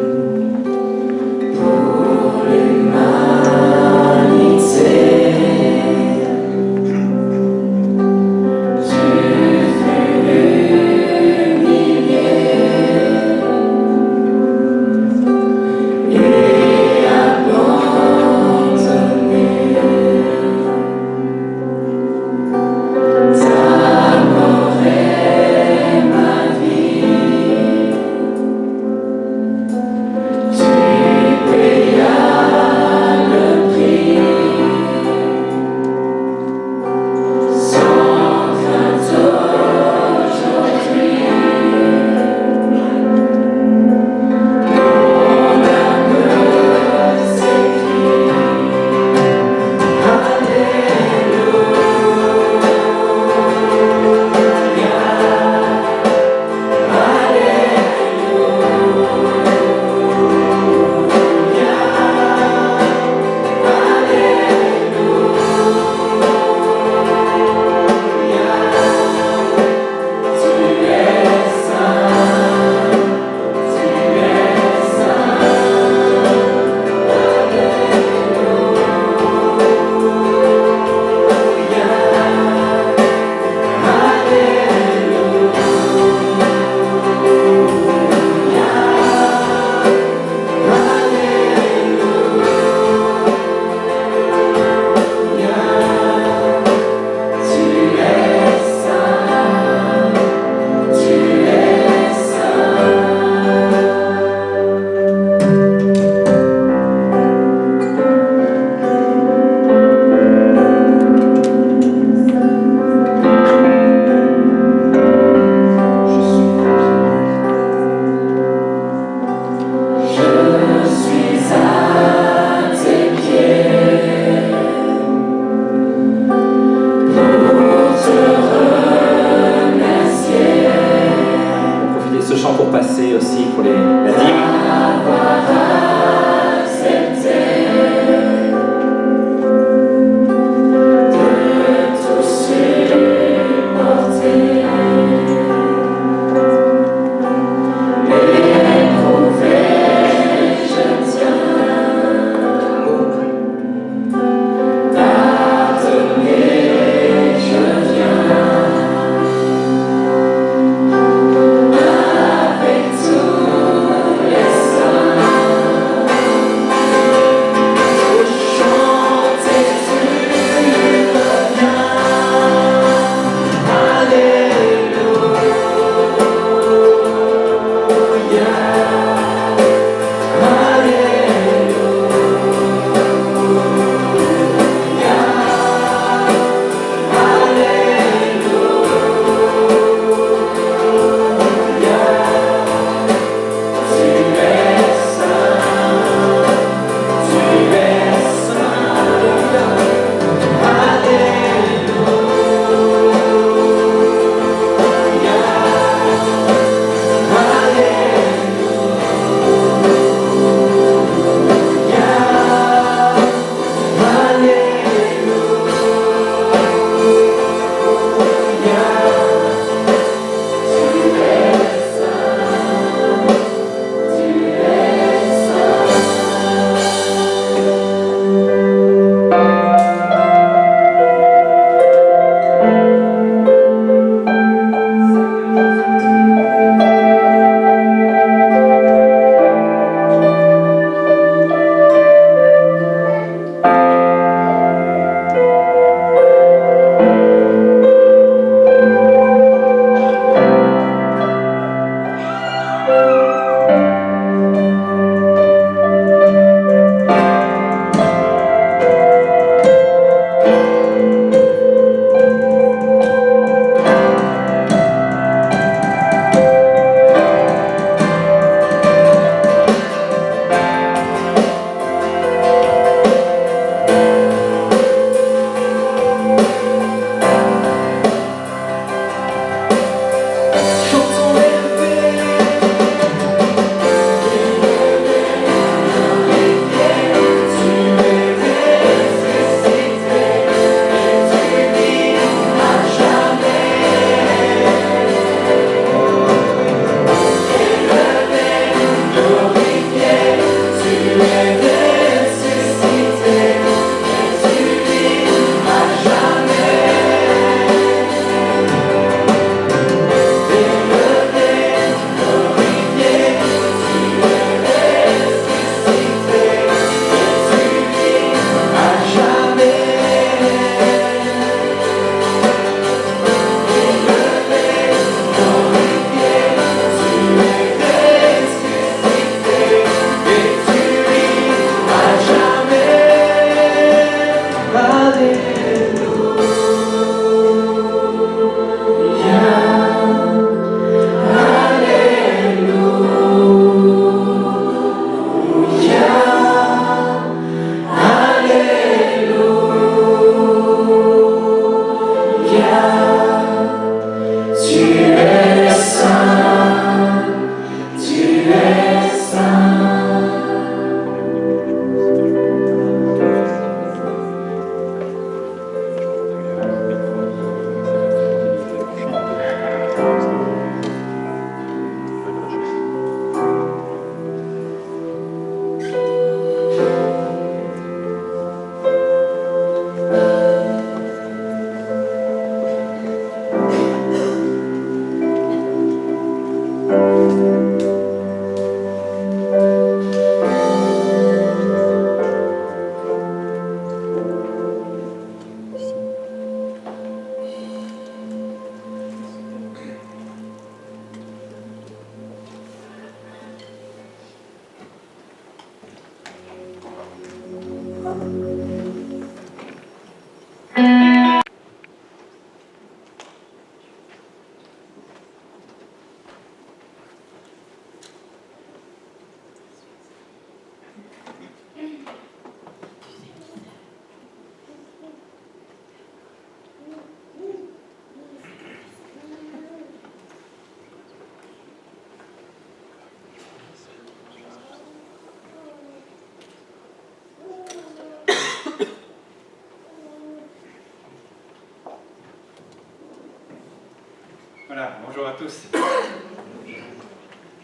à tous.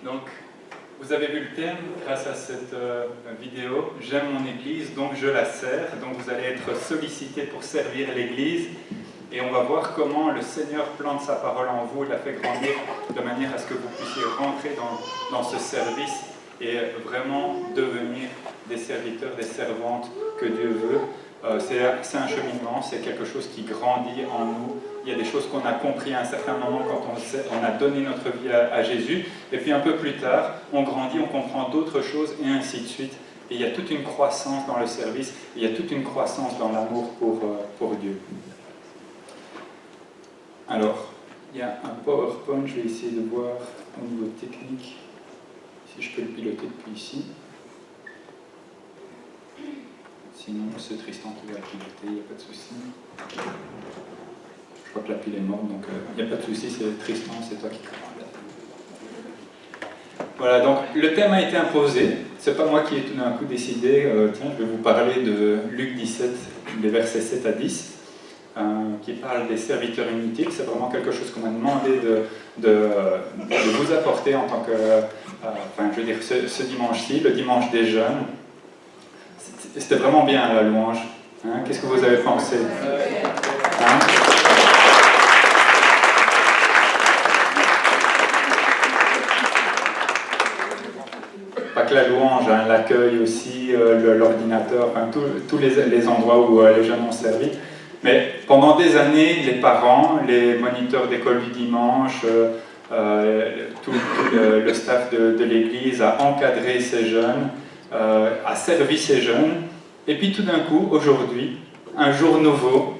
Donc, vous avez vu le thème grâce à cette vidéo. J'aime mon Église, donc je la sers. Donc vous allez être sollicités pour servir l'Église. Et on va voir comment le Seigneur plante sa parole en vous, la fait grandir de manière à ce que vous puissiez rentrer dans ce service et vraiment devenir des serviteurs, des servantes que Dieu veut. C'est un cheminement, c'est quelque chose qui grandit en nous. Il y a des choses qu'on a compris à un certain moment quand on a donné notre vie à Jésus. Et puis un peu plus tard, on grandit, on comprend d'autres choses et ainsi de suite. Et il y a toute une croissance dans le service, il y a toute une croissance dans l'amour pour Dieu. Alors, il y a un PowerPoint, je vais essayer de voir au niveau technique si je peux le piloter depuis ici. Sinon, c'est Tristan qui va le piloter, il n'y a pas de souci. Je crois que la pile est morte, donc il n'y a pas de souci, c'est Tristan, c'est toi qui commande. Voilà, donc le thème a été imposé. C'est pas moi qui ai tout d'un coup décidé, tiens, je vais vous parler de Luc 17, les versets 7 à 10, qui parle des serviteurs inutiles. C'est vraiment quelque chose qu'on m'a demandé de vous apporter en tant que, enfin, je veux dire, ce dimanche-ci, le dimanche des jeunes. C'était vraiment bien la louange. Hein? Qu'est-ce que vous avez pensé? Hein? Pas que la louange, hein, l'accueil aussi, l'ordinateur, enfin, tous les endroits où les jeunes ont servi. Mais pendant des années, les parents, les moniteurs d'école du dimanche, tout le staff de l'église a encadré ces jeunes, a servi ces jeunes, et puis tout d'un coup, aujourd'hui, un jour nouveau,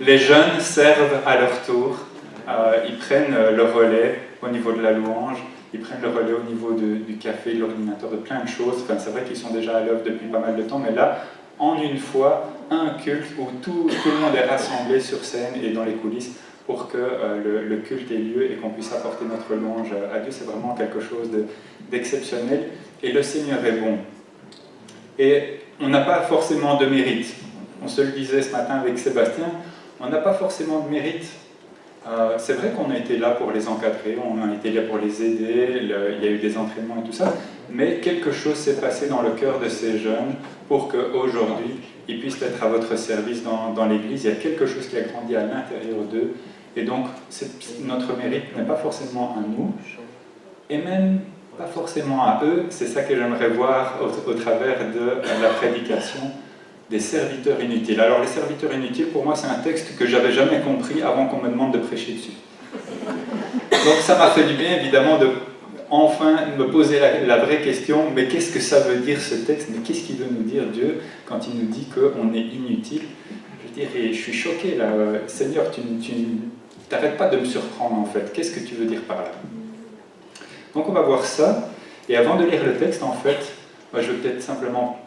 les jeunes servent à leur tour, ils prennent le relais au niveau de la louange, ils prennent le relais au niveau du café, de l'ordinateur, de plein de choses. Enfin, c'est vrai qu'ils sont déjà à l'œuvre depuis pas mal de temps, mais là, en une fois, un culte où tout le monde est rassemblé sur scène et dans les coulisses pour que le culte ait lieu et qu'on puisse apporter notre louange à Dieu, c'est vraiment quelque chose d'exceptionnel. Et le Seigneur est bon. Et on n'a pas forcément de mérite. On se le disait ce matin avec Sébastien, on n'a pas forcément de mérite. C'est vrai qu'on a été là pour les encadrer, on a été là pour les aider, il y a eu des entraînements et tout ça, mais quelque chose s'est passé dans le cœur de ces jeunes pour qu'aujourd'hui, ils puissent être à votre service dans l'Église. Il y a quelque chose qui a grandi à l'intérieur d'eux, et donc notre mérite n'est pas forcément à nous, et même pas forcément à eux. C'est ça que j'aimerais voir au travers de la prédication des serviteurs inutiles. Alors les serviteurs inutiles, pour moi, c'est un texte que j'avais jamais compris avant qu'on me demande de prêcher dessus. Donc ça m'a fait du bien, évidemment, de enfin me poser la vraie question, mais qu'est-ce que ça veut dire ce texte? Mais qu'est-ce qu'il veut nous dire, Dieu, quand il nous dit qu'on est inutile? Je veux dire, et je suis choqué là, Seigneur, tu n'arrêtes pas de me surprendre en fait. Qu'est-ce que tu veux dire par là? Donc on va voir ça, et avant de lire le texte, en fait, je vais peut-être simplement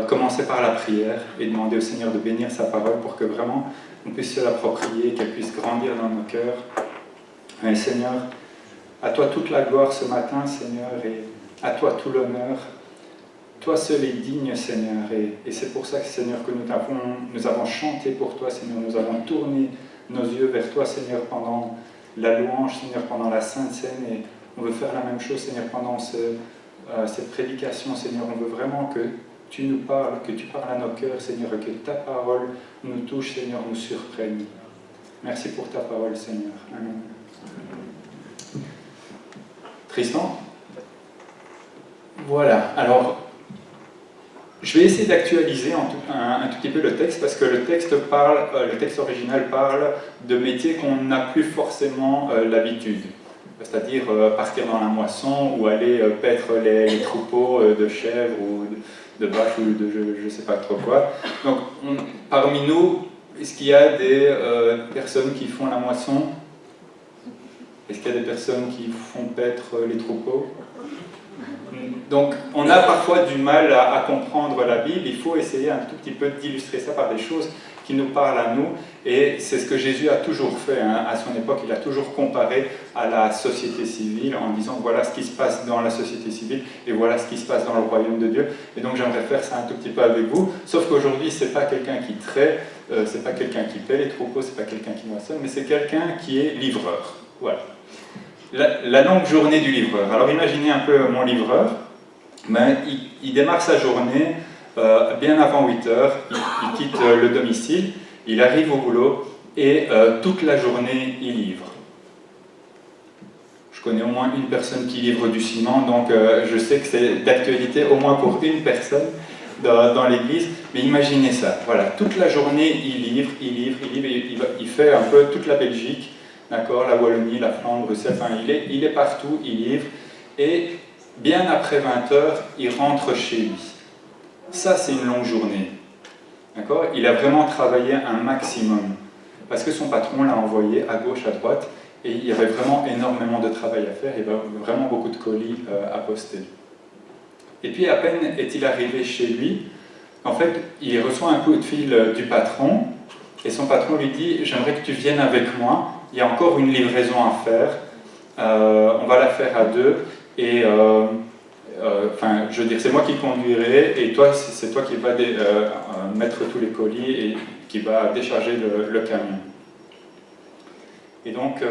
commencer par la prière et demander au Seigneur de bénir sa parole pour que vraiment on puisse se l'approprier, qu'elle puisse grandir dans nos cœurs. Et Seigneur, à toi toute la gloire ce matin, Seigneur, et à toi tout l'honneur. Toi seul est digne, Seigneur, et c'est pour ça, Seigneur, que nous avons chanté pour toi, Seigneur, nous avons tourné nos yeux vers toi, Seigneur, pendant la louange, Seigneur, pendant la Sainte Seine, et on veut faire la même chose, Seigneur, pendant cette prédication, Seigneur. On veut vraiment que tu nous parles, que tu parles à nos cœurs, Seigneur, et que ta parole nous touche, Seigneur, nous surprenne. Merci pour ta parole, Seigneur. Amen. Tristan? Voilà, alors, je vais essayer d'actualiser un tout petit peu le texte, parce que le texte original parle de métiers qu'on n'a plus forcément l'habitude. C'est-à-dire partir dans la moisson ou aller paître les troupeaux de chèvres ou de vaches ou de je ne sais pas trop quoi. Donc parmi nous, est-ce qu'il y a des personnes qui font la moisson? Est-ce qu'il y a des personnes qui font paître les troupeaux? Donc on a parfois du mal à comprendre la Bible. Il faut essayer un tout petit peu d'illustrer ça par des choses qui nous parlent à nous, et c'est ce que Jésus a toujours fait, hein. À son époque, il a toujours comparé à la société civile en disant voilà ce qui se passe dans la société civile et voilà ce qui se passe dans le royaume de Dieu. Et donc j'aimerais faire ça un tout petit peu avec vous, sauf qu'aujourd'hui c'est pas quelqu'un qui traite, c'est pas quelqu'un qui paie les troupeaux, c'est pas quelqu'un qui moissonne, mais c'est quelqu'un qui est livreur. Voilà. la longue journée du livreur. Alors imaginez un peu mon livreur, ben, il démarre sa journée bien avant 8 heures, il quitte le domicile, il arrive au boulot et toute la journée il livre. Je connais au moins une personne qui livre du ciment, donc je sais que c'est d'actualité au moins pour une personne dans l'église. Mais imaginez ça, voilà, toute la journée il livre, il fait un peu toute la Belgique, d'accord, la Wallonie, la Flandre, Bruxelles, enfin il est partout, il livre, et bien après 20 heures, il rentre chez lui. Ça, c'est une longue journée, d'accord. Il a vraiment travaillé un maximum, parce que son patron l'a envoyé à gauche, à droite, et il y avait vraiment énormément de travail à faire, il y avait vraiment beaucoup de colis à poster. Et puis à peine est-il arrivé chez lui, en fait, il reçoit un coup de fil du patron, et son patron lui dit « J'aimerais que tu viennes avec moi, il y a encore une livraison à faire, on va la faire à deux, et enfin, je veux dire, c'est moi qui conduirai, et toi, c'est toi qui vas mettre tous les colis et qui va décharger le camion. » Et donc,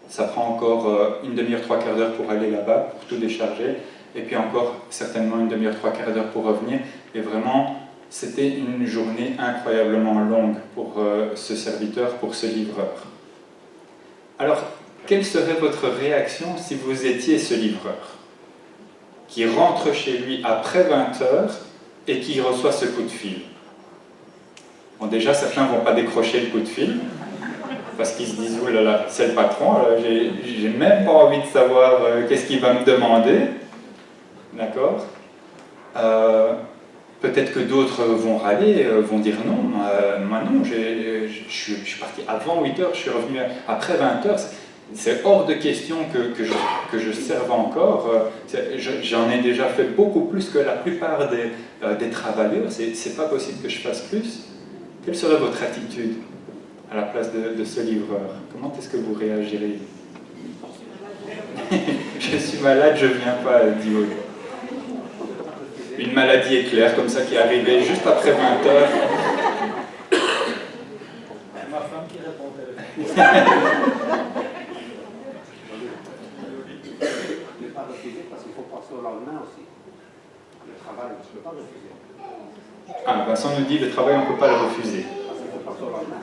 ça prend encore une demi-heure, 3/4 d'heure pour aller là-bas, pour tout décharger, et puis encore certainement une demi-heure, 3/4 d'heure pour revenir. Et vraiment, c'était une journée incroyablement longue pour ce serviteur, pour ce livreur. Alors, quelle serait votre réaction si vous étiez ce livreur qui rentre chez lui après 20 heures et qui reçoit ce coup de fil? Bon, déjà, certains ne vont pas décrocher le coup de fil, parce qu'ils se disent « Oh là là, c'est le patron, j'ai même pas envie de savoir qu'est-ce qu'il va me demander. » D'accord. Peut-être que d'autres vont râler, vont dire « Non, moi non, je suis parti avant 8 heures, je suis revenu après 20 heures. » C'est hors de question que je serve encore. J'en ai déjà fait beaucoup plus que la plupart des travailleurs. C'est pas possible que je fasse plus. Quelle serait votre attitude à la place de ce livreur? Comment est-ce que vous réagirez? Je suis malade, je viens pas, dit Aude. Une maladie éclair comme ça qui est arrivée juste après 20 heures. Ma femme qui répond au téléphone. Ne pas refuser parce qu'il faut penser au lendemain aussi. Le travail, je ne peux pas refuser. Ah, Vincent nous dit le travail, on ne peut pas le refuser. Parce qu'il faut penser au lendemain.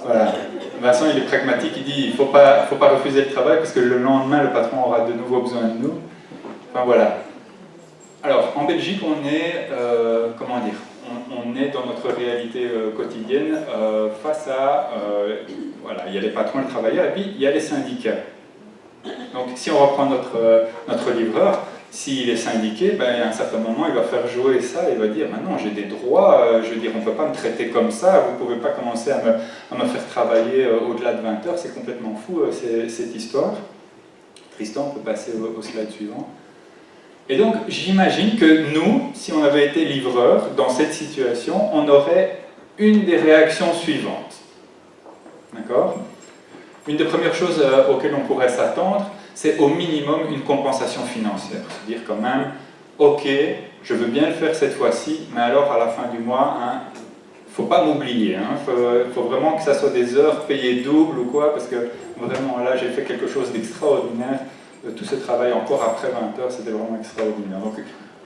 Voilà. Vincent, il est pragmatique, il dit il ne faut pas refuser le travail parce que le lendemain, le patron aura de nouveau besoin de nous. Enfin voilà. Alors, en Belgique, on est, comment dire, on est dans notre réalité quotidienne face à, voilà, il y a les patrons, les travailleurs, et puis il y a les syndicats. Donc, si on reprend notre livreur, s'il est syndiqué, ben, à un certain moment, il va faire jouer ça, il va dire, maintenant j'ai des droits, je veux dire, on ne peut pas me traiter comme ça, vous ne pouvez pas commencer à me faire travailler au-delà de 20 heures, c'est complètement fou cette histoire. Tristan, on peut passer au slide suivant. Et donc, j'imagine que nous, si on avait été livreur dans cette situation, on aurait une des réactions suivantes. D'accord ? Une des premières choses auxquelles on pourrait s'attendre, c'est au minimum une compensation financière. C'est-à-dire quand même, ok, je veux bien le faire cette fois-ci, mais alors à la fin du mois, il ne faut pas m'oublier. Faut vraiment que ça soit des heures payées double ou quoi, parce que vraiment là, j'ai fait quelque chose d'extraordinaire. Tout ce travail encore après 20 heures, c'était vraiment extraordinaire. Donc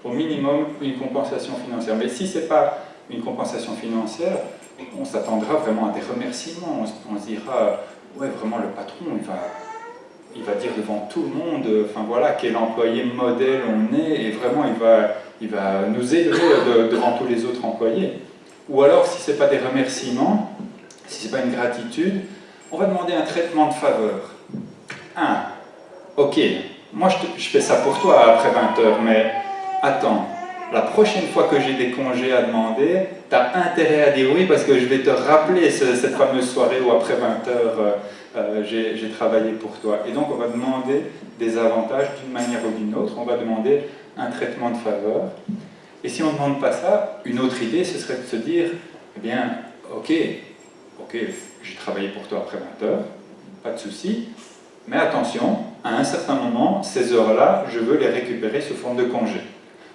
au minimum, une compensation financière. Mais si ce n'est pas une compensation financière, on s'attendra vraiment à des remerciements. On se dira, ouais, vraiment le patron, il va dire devant tout le monde, enfin voilà, quel employé modèle on est, et vraiment il va nous élever devant tous les autres employés. Ou alors, si ce n'est pas des remerciements, si ce n'est pas une gratitude, on va demander un traitement de faveur. Ok, moi je fais ça pour toi après 20 heures, mais attends, la prochaine fois que j'ai des congés à demander, tu as intérêt à dire oui parce que je vais te rappeler cette fameuse soirée où après 20 heures j'ai travaillé pour toi. Et donc on va demander des avantages d'une manière ou d'une autre, on va demander un traitement de faveur. Et si on ne demande pas ça, une autre idée ce serait de se dire, eh bien, ok, j'ai travaillé pour toi après 20 heures, pas de souci, mais attention, à un certain moment, ces heures-là, je veux les récupérer sous forme de congé.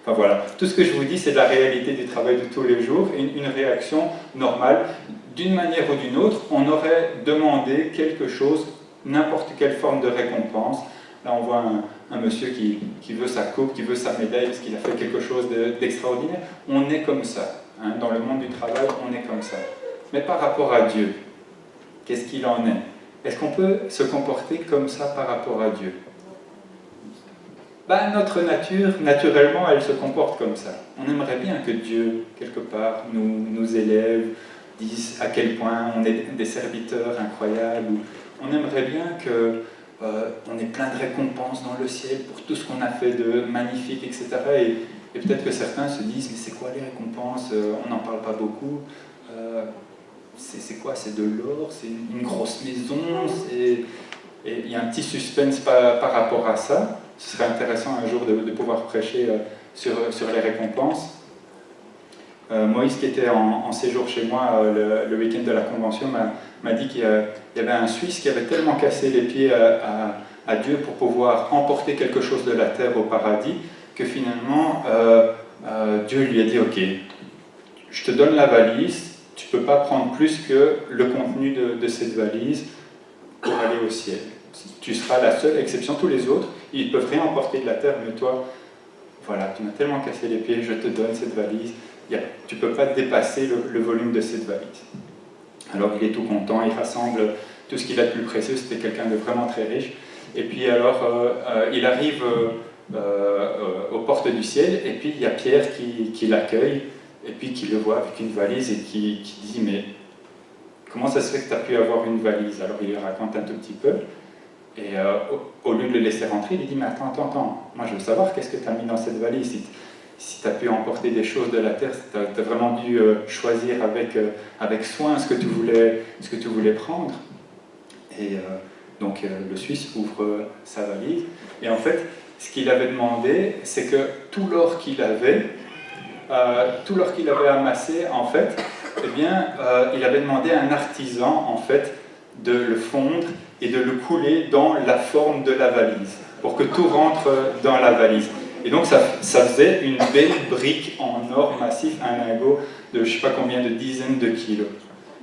Enfin voilà, tout ce que je vous dis, c'est la réalité du travail de tous les jours, et une réaction normale. D'une manière ou d'une autre, on aurait demandé quelque chose, n'importe quelle forme de récompense. Là, on voit un monsieur qui veut sa coupe, qui veut sa médaille parce qu'il a fait quelque chose d'extraordinaire. On est comme ça. Hein, dans le monde du travail, on est comme ça. Mais par rapport à Dieu, qu'est-ce qu'il en est? Est-ce qu'on peut se comporter comme ça par rapport à Dieu? Ben, notre nature, naturellement, elle se comporte comme ça. On aimerait bien que Dieu, quelque part, nous élève, dise à quel point on est des serviteurs incroyables. On aimerait bien qu'on ait plein de récompenses dans le ciel pour tout ce qu'on a fait de magnifique, etc. Et peut-être que certains se disent, mais c'est quoi les récompenses? On n'en parle pas beaucoup. C'est quoi? C'est de l'or? C'est une grosse maison? Et il y a un petit suspense par rapport à ça. Ce serait intéressant un jour de pouvoir prêcher sur les récompenses. Moïse, qui était en séjour chez moi le week-end de la convention, m'a dit qu'il y avait un Suisse qui avait tellement cassé les pieds à Dieu pour pouvoir emporter quelque chose de la terre au paradis, que finalement Dieu lui a dit, ok, je te donne la valise, tu ne peux pas prendre plus que le contenu de cette valise pour aller au ciel. Tu seras la seule exception. Tous les autres, ils peuvent rien emporter de la terre, mais toi, voilà, tu m'as tellement cassé les pieds, je te donne cette valise. Tu ne peux pas dépasser le volume de cette valise. Alors il est tout content, il rassemble tout ce qu'il a de plus précieux, c'était quelqu'un de vraiment très riche. Et puis alors, il arrive aux portes du ciel, et puis il y a Pierre qui l'accueille, et puis qui le voit avec une valise, et qui dit, mais comment ça se fait que tu as pu avoir une valise? Alors il lui raconte un tout petit peu. Et au lieu de le laisser rentrer, il lui dit, mais attends, moi je veux savoir qu'est-ce que tu as mis dans cette valise. Si tu as pu emporter des choses de la terre, tu as vraiment dû choisir avec soin ce que tu voulais prendre. Et donc le Suisse ouvre sa valise. Et en fait, ce qu'il avait demandé, c'est que tout l'or qu'il avait amassé, en fait, eh bien, il avait demandé à un artisan, en fait, de le fondre et de le couler dans la forme de la valise, pour que tout rentre dans la valise. Et donc ça faisait une belle brique en or massif, un lingot de je ne sais pas combien de dizaines de kilos.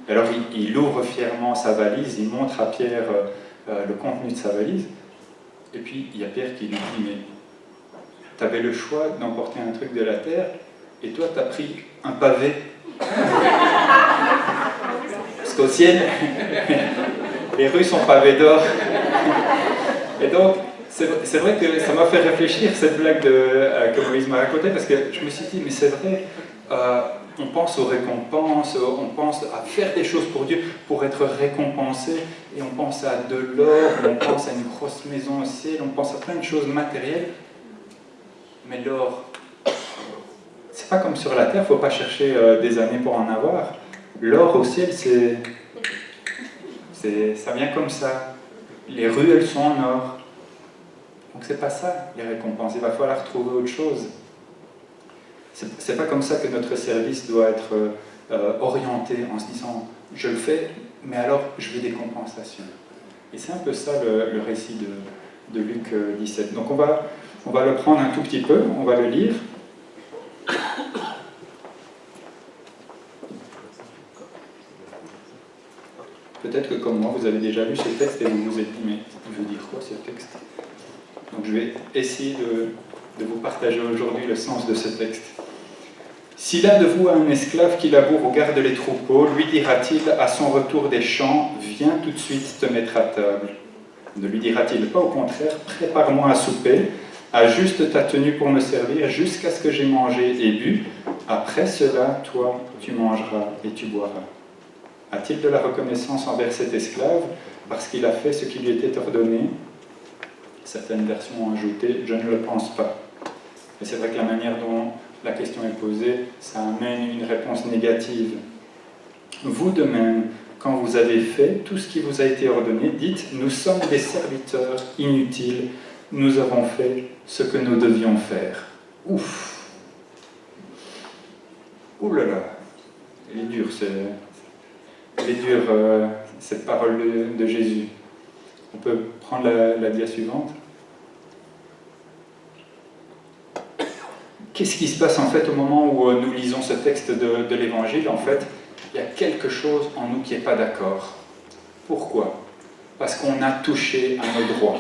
Alors il ouvre fièrement sa valise, il montre à Pierre le contenu de sa valise, et puis il y a Pierre qui lui dit, mais tu avais le choix d'emporter un truc de la terre, et toi tu as pris un pavé. Parce qu'au ciel, les rues sont pavées d'or. Et donc, c'est vrai que ça m'a fait réfléchir, cette blague que Moïse m'a racontée, parce que je me suis dit, mais c'est vrai, on pense aux récompenses, on pense à faire des choses pour Dieu, pour être récompensé, et on pense à de l'or, on pense à une grosse maison au ciel, on pense à plein de choses matérielles. Mais l'or, c'est pas comme sur la terre, il ne faut pas chercher des années pour en avoir. L'or au ciel, ça vient comme ça. Les rues, elles sont en or. Donc c'est pas ça, les récompenses. Il va falloir trouver autre chose. C'est pas comme ça que notre service doit être orienté, en se disant, je le fais, mais alors je veux des compensations. Et c'est un peu ça le récit de Luc 17. Donc on va le prendre un tout petit peu, on va le lire. Peut-être que comme moi, vous avez déjà lu ce texte et vous vous êtes dit, mais il veut dire quoi ce texte? Donc je vais essayer de vous partager aujourd'hui le sens de ce texte. Si l'un de vous a un esclave qui laboure ou garde les troupeaux, lui dira-t-il à son retour des champs, viens tout de suite te mettre à table? Ne lui dira-t-il pas au contraire, prépare-moi à souper, ajuste ta tenue pour me servir jusqu'à ce que j'ai mangé et bu, après cela, toi, tu mangeras et tu boiras. A-t-il de la reconnaissance envers cet esclave parce qu'il a fait ce qui lui était ordonné? Certaines versions ont ajouté « je ne le pense pas ». Mais c'est vrai que la manière dont la question est posée, ça amène une réponse négative. Vous de même, quand vous avez fait tout ce qui vous a été ordonné, dites « nous sommes des serviteurs inutiles, nous avons fait ce que nous devions faire ». Ouf! Ouh là là! Elle est dure, cette parole de Jésus. On peut prendre la dia suivante. qu'est-ce qui se passe en fait au moment où nous lisons ce texte de l'Évangile? En fait, il y a quelque chose en nous qui n'est pas d'accord. Pourquoi? Parce qu'on a touché à nos droits.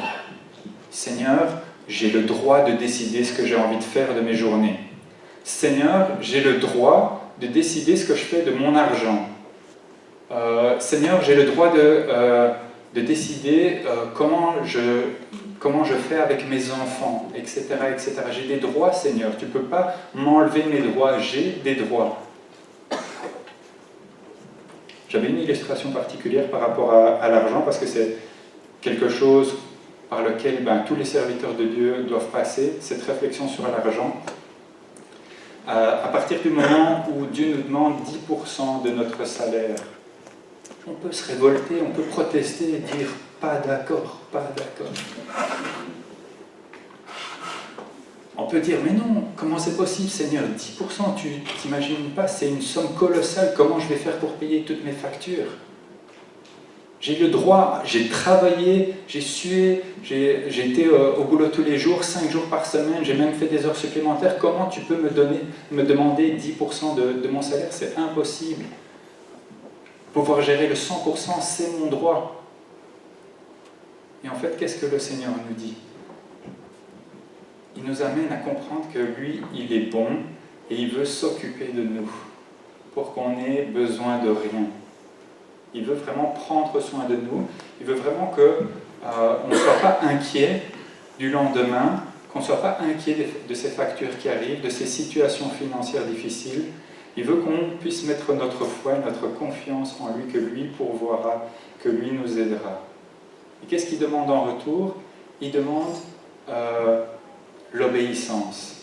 Seigneur, j'ai le droit de décider ce que j'ai envie de faire de mes journées. Seigneur, j'ai le droit de décider ce que je fais de mon argent. Seigneur, j'ai le droit de décider comment je fais avec mes enfants, etc., etc. J'ai des droits, Seigneur. Tu ne peux pas m'enlever mes droits. J'ai des droits. J'avais une illustration particulière par rapport à l'argent, parce que c'est quelque chose par lequel tous les serviteurs de Dieu doivent passer, cette réflexion sur l'argent. À partir du moment où Dieu nous demande 10% de notre salaire, on peut se révolter, on peut protester et dire « pas d'accord, pas d'accord ». On peut dire « mais non, comment c'est possible Seigneur, 10%, tu t'imagines pas, c'est une somme colossale, comment je vais faire pour payer toutes mes factures ?» J'ai le droit, j'ai travaillé, j'ai sué, j'ai été au boulot tous les jours, 5 jours par semaine, j'ai même fait des heures supplémentaires. Comment tu peux me demander 10% de mon salaire? C'est impossible. Pouvoir gérer le 100%, c'est mon droit. Et en fait, qu'est-ce que le Seigneur nous dit? Il nous amène à comprendre que lui, il est bon et il veut s'occuper de nous pour qu'on ait besoin de rien. Il veut vraiment prendre soin de nous. Il veut vraiment qu'on ne soit pas inquiet du lendemain, qu'on ne soit pas inquiet de ces factures qui arrivent, de ces situations financières difficiles. Il veut qu'on puisse mettre notre foi, notre confiance en lui, que lui pourvoira, que lui nous aidera. Et qu'est-ce qu'il demande en retour? Il demande l'obéissance.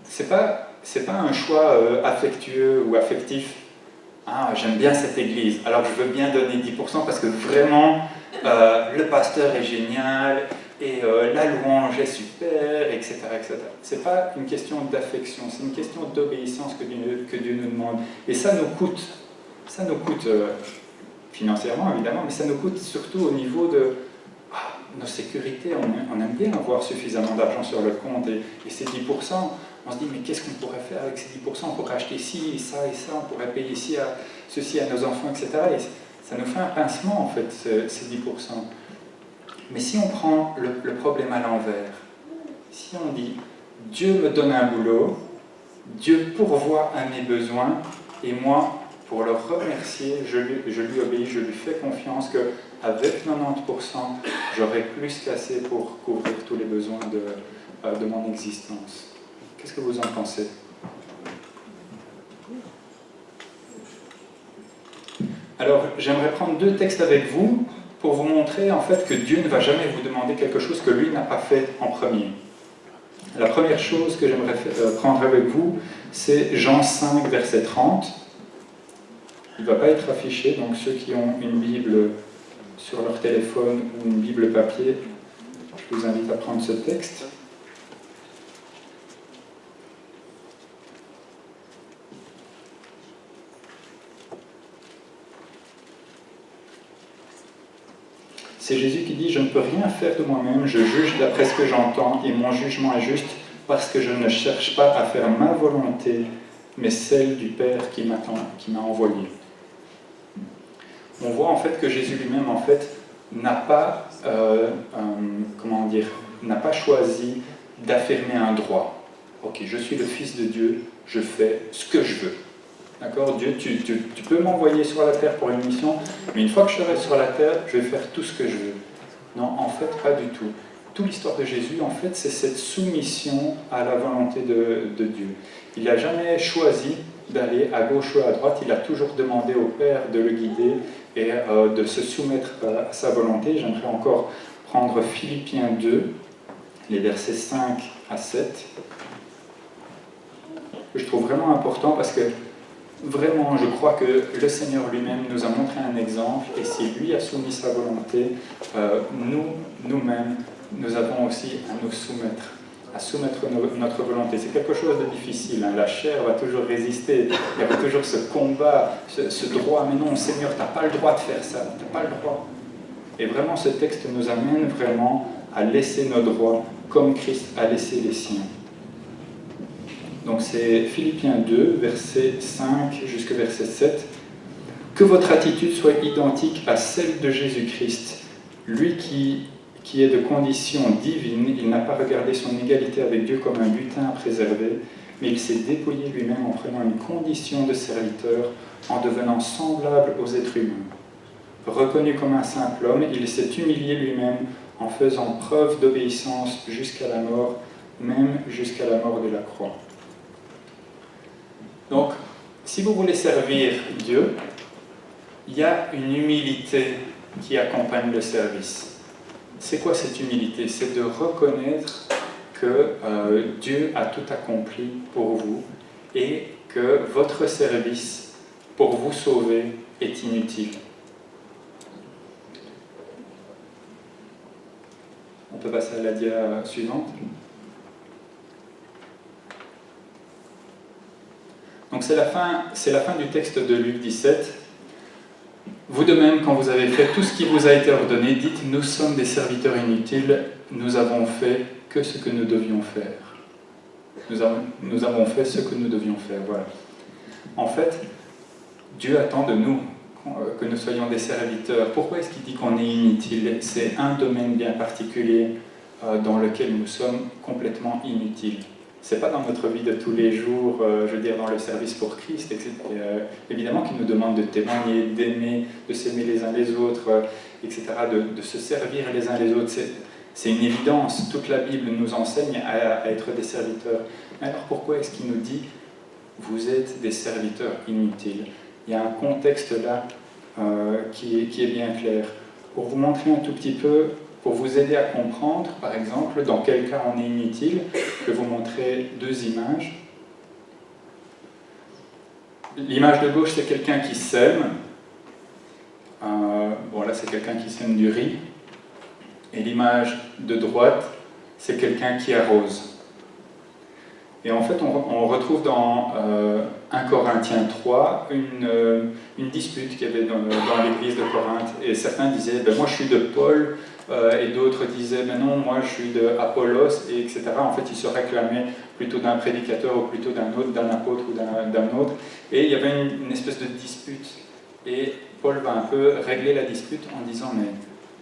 C'est pas un choix affectueux ou affectif. Ah, j'aime bien cette église, alors je veux bien donner 10% parce que vraiment le pasteur est génial et la louange est super, etc. etc. Ce n'est pas une question d'affection, c'est une question d'obéissance que Dieu nous demande. Et ça nous coûte financièrement évidemment, mais ça nous coûte surtout au niveau de nos sécurités. On aime bien avoir suffisamment d'argent sur le compte et ces 10%, on se dit mais qu'est-ce qu'on pourrait faire avec ces 10%? On pourrait acheter ci et ça, on pourrait payer ceci à nos enfants, etc. Et ça nous fait un pincement en fait, ces 10%. Mais si on prend le problème à l'envers, si on dit Dieu me donne un boulot, Dieu pourvoit à mes besoins, et moi, pour le remercier, je lui obéis, je lui fais confiance qu'avec 90%, j'aurai plus qu'assez pour couvrir tous les besoins de mon existence. Qu'est-ce que vous en pensez? Alors, j'aimerais prendre 2 textes avec vous pour vous montrer en fait que Dieu ne va jamais vous demander quelque chose que lui n'a pas fait en premier. La première chose que j'aimerais prendre avec vous, c'est Jean 5, verset 30. Il ne va pas être affiché, donc ceux qui ont une Bible sur leur téléphone ou une Bible papier, je vous invite à prendre ce texte. C'est Jésus qui dit « Je ne peux rien faire de moi-même, je juge d'après ce que j'entends, et mon jugement est juste parce que je ne cherche pas à faire ma volonté, mais celle du Père qui m'a envoyé. » On voit en fait que Jésus lui-même en fait n'a pas, n'a pas choisi d'affirmer un droit. Ok, je suis le Fils de Dieu, je fais ce que je veux. D'accord, Dieu, tu peux m'envoyer sur la terre pour une mission, mais une fois que je serai sur la terre, je vais faire tout ce que je veux. Non, en fait, pas du tout. Toute l'histoire de Jésus, en fait, c'est cette soumission à la volonté de Dieu. Il n'a jamais choisi d'aller à gauche ou à droite, il a toujours demandé au Père de le guider et de se soumettre à sa volonté. J'aimerais encore prendre Philippiens 2, les versets 5 à 7. Je trouve vraiment important parce que vraiment, je crois que le Seigneur lui-même nous a montré un exemple, et si lui a soumis sa volonté, nous-mêmes, nous avons aussi à nous soumettre, notre volonté. C'est quelque chose de difficile, hein. La chair va toujours résister, il y aura toujours ce combat, ce droit, mais non, Seigneur, tu n'as pas le droit de faire ça, tu n'as pas le droit. Et vraiment, ce texte nous amène vraiment à laisser nos droits comme Christ a laissé les siens. Donc c'est Philippiens 2, verset 5 jusqu'au verset 7. Que votre attitude soit identique à celle de Jésus-Christ, lui qui est de condition divine. Il n'a pas regardé son égalité avec Dieu comme un butin à préserver, mais il s'est dépouillé lui-même en prenant une condition de serviteur, en devenant semblable aux êtres humains. Reconnu comme un simple homme, il s'est humilié lui-même en faisant preuve d'obéissance jusqu'à la mort, même jusqu'à la mort de la croix. Donc, si vous voulez servir Dieu, il y a une humilité qui accompagne le service. C'est quoi cette humilité? C'est de reconnaître que Dieu a tout accompli pour vous et que votre service pour vous sauver est inutile. On peut passer à la dia suivante. Donc c'est la fin du texte de Luc 17. Vous de même, quand vous avez fait tout ce qui vous a été ordonné, dites, nous sommes des serviteurs inutiles, nous avons fait que ce que nous devions faire. Nous avons fait ce que nous devions faire, voilà. En fait, Dieu attend de nous que nous soyons des serviteurs. Pourquoi est-ce qu'il dit qu'on est inutile? C'est un domaine bien particulier dans lequel nous sommes complètement inutiles. C'est pas dans notre vie de tous les jours, je veux dire dans le service pour Christ, etc. Évidemment qu'il nous demande de témoigner, d'aimer, de s'aimer les uns les autres, etc., de se servir les uns les autres. C'est une évidence. Toute la Bible nous enseigne à être des serviteurs. Mais alors pourquoi est-ce qu'il nous dit vous êtes des serviteurs inutiles? Il y a un contexte là qui est bien clair. Pour vous montrer un tout petit peu, pour vous aider à comprendre, par exemple, dans quel cas on est inutile, je vais vous montrer deux images. L'image de gauche, c'est quelqu'un qui sème. Bon, là, c'est quelqu'un qui sème du riz. Et l'image de droite, c'est quelqu'un qui arrose. Et en fait, on retrouve dans 1 Corinthiens 3 une dispute qu'il y avait dans l'église de Corinthe. Et certains disaient, ben, moi je suis de Paul, et d'autres disaient, ben non, moi je suis de Apollos, et etc. En fait, ils se réclamaient plutôt d'un prédicateur ou plutôt d'un autre, d'un apôtre ou d'un autre. Et il y avait une espèce de dispute. Et Paul va un peu régler la dispute en disant, mais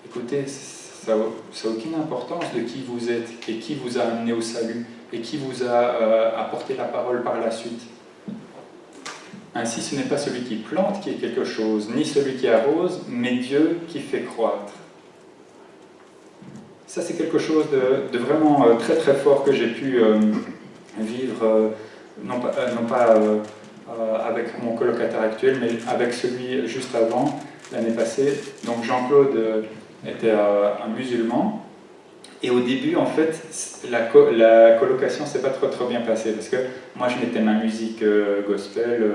écoutez, ça n'a aucune importance de qui vous êtes et qui vous a amené au salut et qui vous a apporté la parole par la suite. Ainsi, ce n'est pas celui qui plante qui est quelque chose, ni celui qui arrose, mais Dieu qui fait croître. Ça, c'est quelque chose de vraiment très très fort que j'ai pu vivre, non pas avec mon colocataire actuel, mais avec celui juste avant, l'année passée. Donc Jean-Claude était un musulman. Et au début, en fait, la colocation ne s'est pas trop bien passée, parce que moi, je mettais ma musique gospel,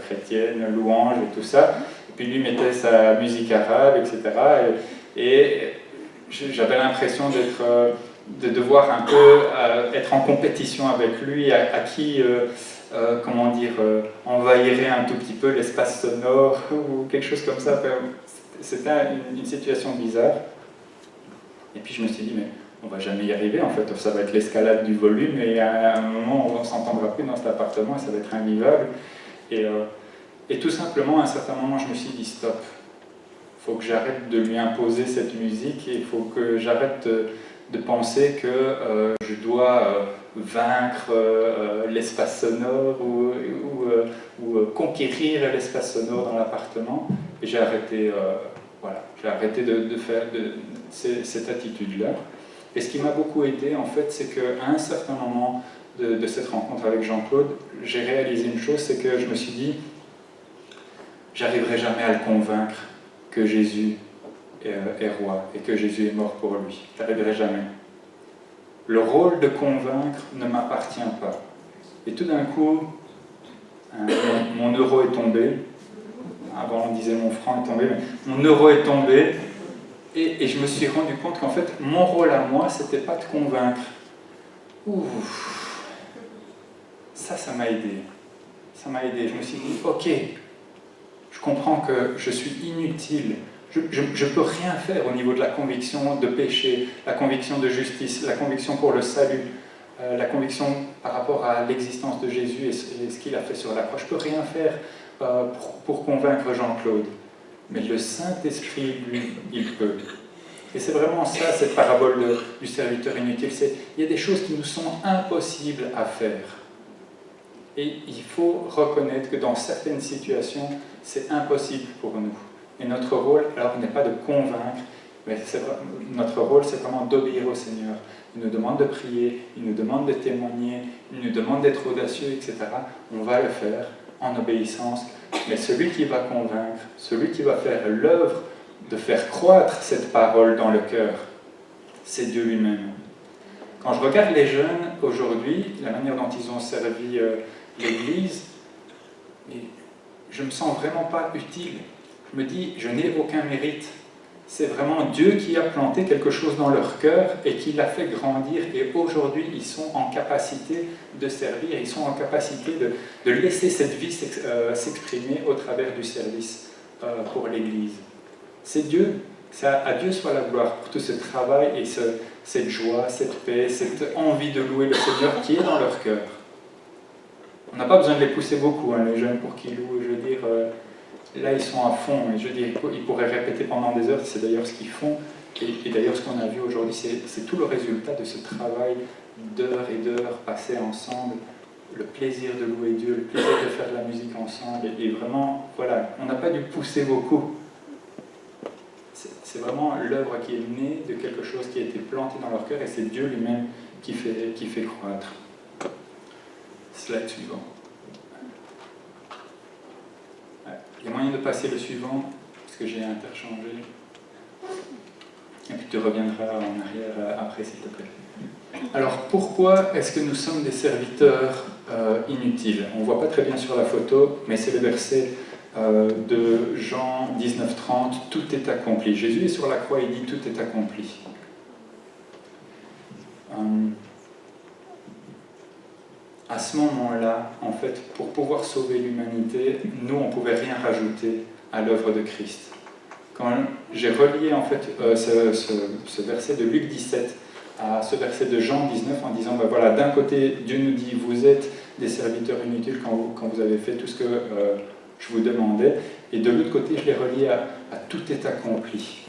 chrétienne, louange et tout ça, et puis lui mettait sa musique arabe, etc. Et j'avais l'impression de devoir un peu être en compétition avec lui, à qui, comment dire, envahirait un tout petit peu l'espace sonore, ou quelque chose comme ça. C'était une situation bizarre. Et puis je me suis dit, mais on va jamais y arriver, en fait, ça va être l'escalade du volume, et à un moment, on ne s'entendra plus dans cet appartement, et ça va être invivable. Et tout simplement, à un certain moment, je me suis dit, stop, il faut que j'arrête de lui imposer cette musique, et il faut que j'arrête de penser que je dois vaincre l'espace sonore, ou conquérir l'espace sonore dans l'appartement. Et j'ai arrêté... Voilà, j'ai arrêté de faire cette attitude-là. Et ce qui m'a beaucoup aidé, en fait, c'est qu'à un certain moment de cette rencontre avec Jean-Claude, j'ai réalisé une chose, c'est que je me suis dit, j'arriverai jamais à le convaincre que Jésus est roi et que Jésus est mort pour lui. J'arriverai jamais. Le rôle de convaincre ne m'appartient pas. Et tout d'un coup, mon euro est tombé. Avant on disait mon franc est tombé, mais mon euro est tombé, et je me suis rendu compte qu'en fait mon rôle à moi, c'était pas de convaincre. Ça m'a aidé. Ça m'a aidé. Je me suis dit, ok, je comprends que je suis inutile. Je ne peux rien faire au niveau de la conviction de péché, la conviction de justice, la conviction pour le salut. la conviction par rapport à l'existence de Jésus et ce qu'il a fait sur la croix. Je ne peux rien faire pour convaincre Jean-Claude, mais le Saint-Esprit, lui, il peut. Et c'est vraiment ça, cette parabole du serviteur inutile. Il y a des choses qui nous sont impossibles à faire. Et il faut reconnaître que dans certaines situations, c'est impossible pour nous. Et notre rôle, alors, n'est pas de convaincre, mais notre rôle, c'est vraiment d'obéir au Seigneur. Il nous demande de prier, il nous demande de témoigner, il nous demande d'être audacieux, etc. On va le faire en obéissance. Mais celui qui va convaincre, celui qui va faire l'œuvre de faire croître cette parole dans le cœur, c'est Dieu lui-même. Quand je regarde les jeunes aujourd'hui, la manière dont ils ont servi l'Église, je ne me sens vraiment pas utile. Je me dis, je n'ai aucun mérite. C'est vraiment Dieu qui a planté quelque chose dans leur cœur et qui l'a fait grandir. Et aujourd'hui, ils sont en capacité de servir, ils sont en capacité de laisser cette vie s'exprimer au travers du service pour l'Église. C'est Dieu. À Dieu soit la gloire pour tout ce travail et cette joie, cette paix, cette envie de louer le Seigneur qui est dans leur cœur. On n'a pas besoin de les pousser beaucoup, les jeunes, pour qu'ils louent. Je veux dire, là, ils sont à fond. Et je veux dire, ils pourraient répéter pendant des heures. C'est d'ailleurs ce qu'ils font. Et d'ailleurs, ce qu'on a vu aujourd'hui, c'est tout le résultat de ce travail d'heures et d'heures passées ensemble. Le plaisir de louer Dieu, le plaisir de faire de la musique ensemble. Et vraiment, voilà, on n'a pas dû pousser beaucoup. C'est vraiment l'œuvre qui est née de quelque chose qui a été planté dans leur cœur. Et c'est Dieu lui-même qui fait croître. Slide suivant. Il y a moyen de passer le suivant, parce que j'ai interchangé. Et puis tu reviendras en arrière après, s'il te plaît. Alors, pourquoi est-ce que nous sommes des serviteurs inutiles? On ne voit pas très bien sur la photo, mais c'est le verset de Jean 19:30, tout est accompli. Jésus est sur la croix, il dit tout est accompli. À ce moment-là, en fait, pour pouvoir sauver l'humanité, nous, on ne pouvait rien rajouter à l'œuvre de Christ. Quand j'ai relié en fait ce verset de Luc 17 à ce verset de Jean 19 en disant, ben voilà, d'un côté, Dieu nous dit, vous êtes des serviteurs inutiles quand vous avez fait tout ce que je vous demandais, et de l'autre côté, je l'ai relié à tout est accompli.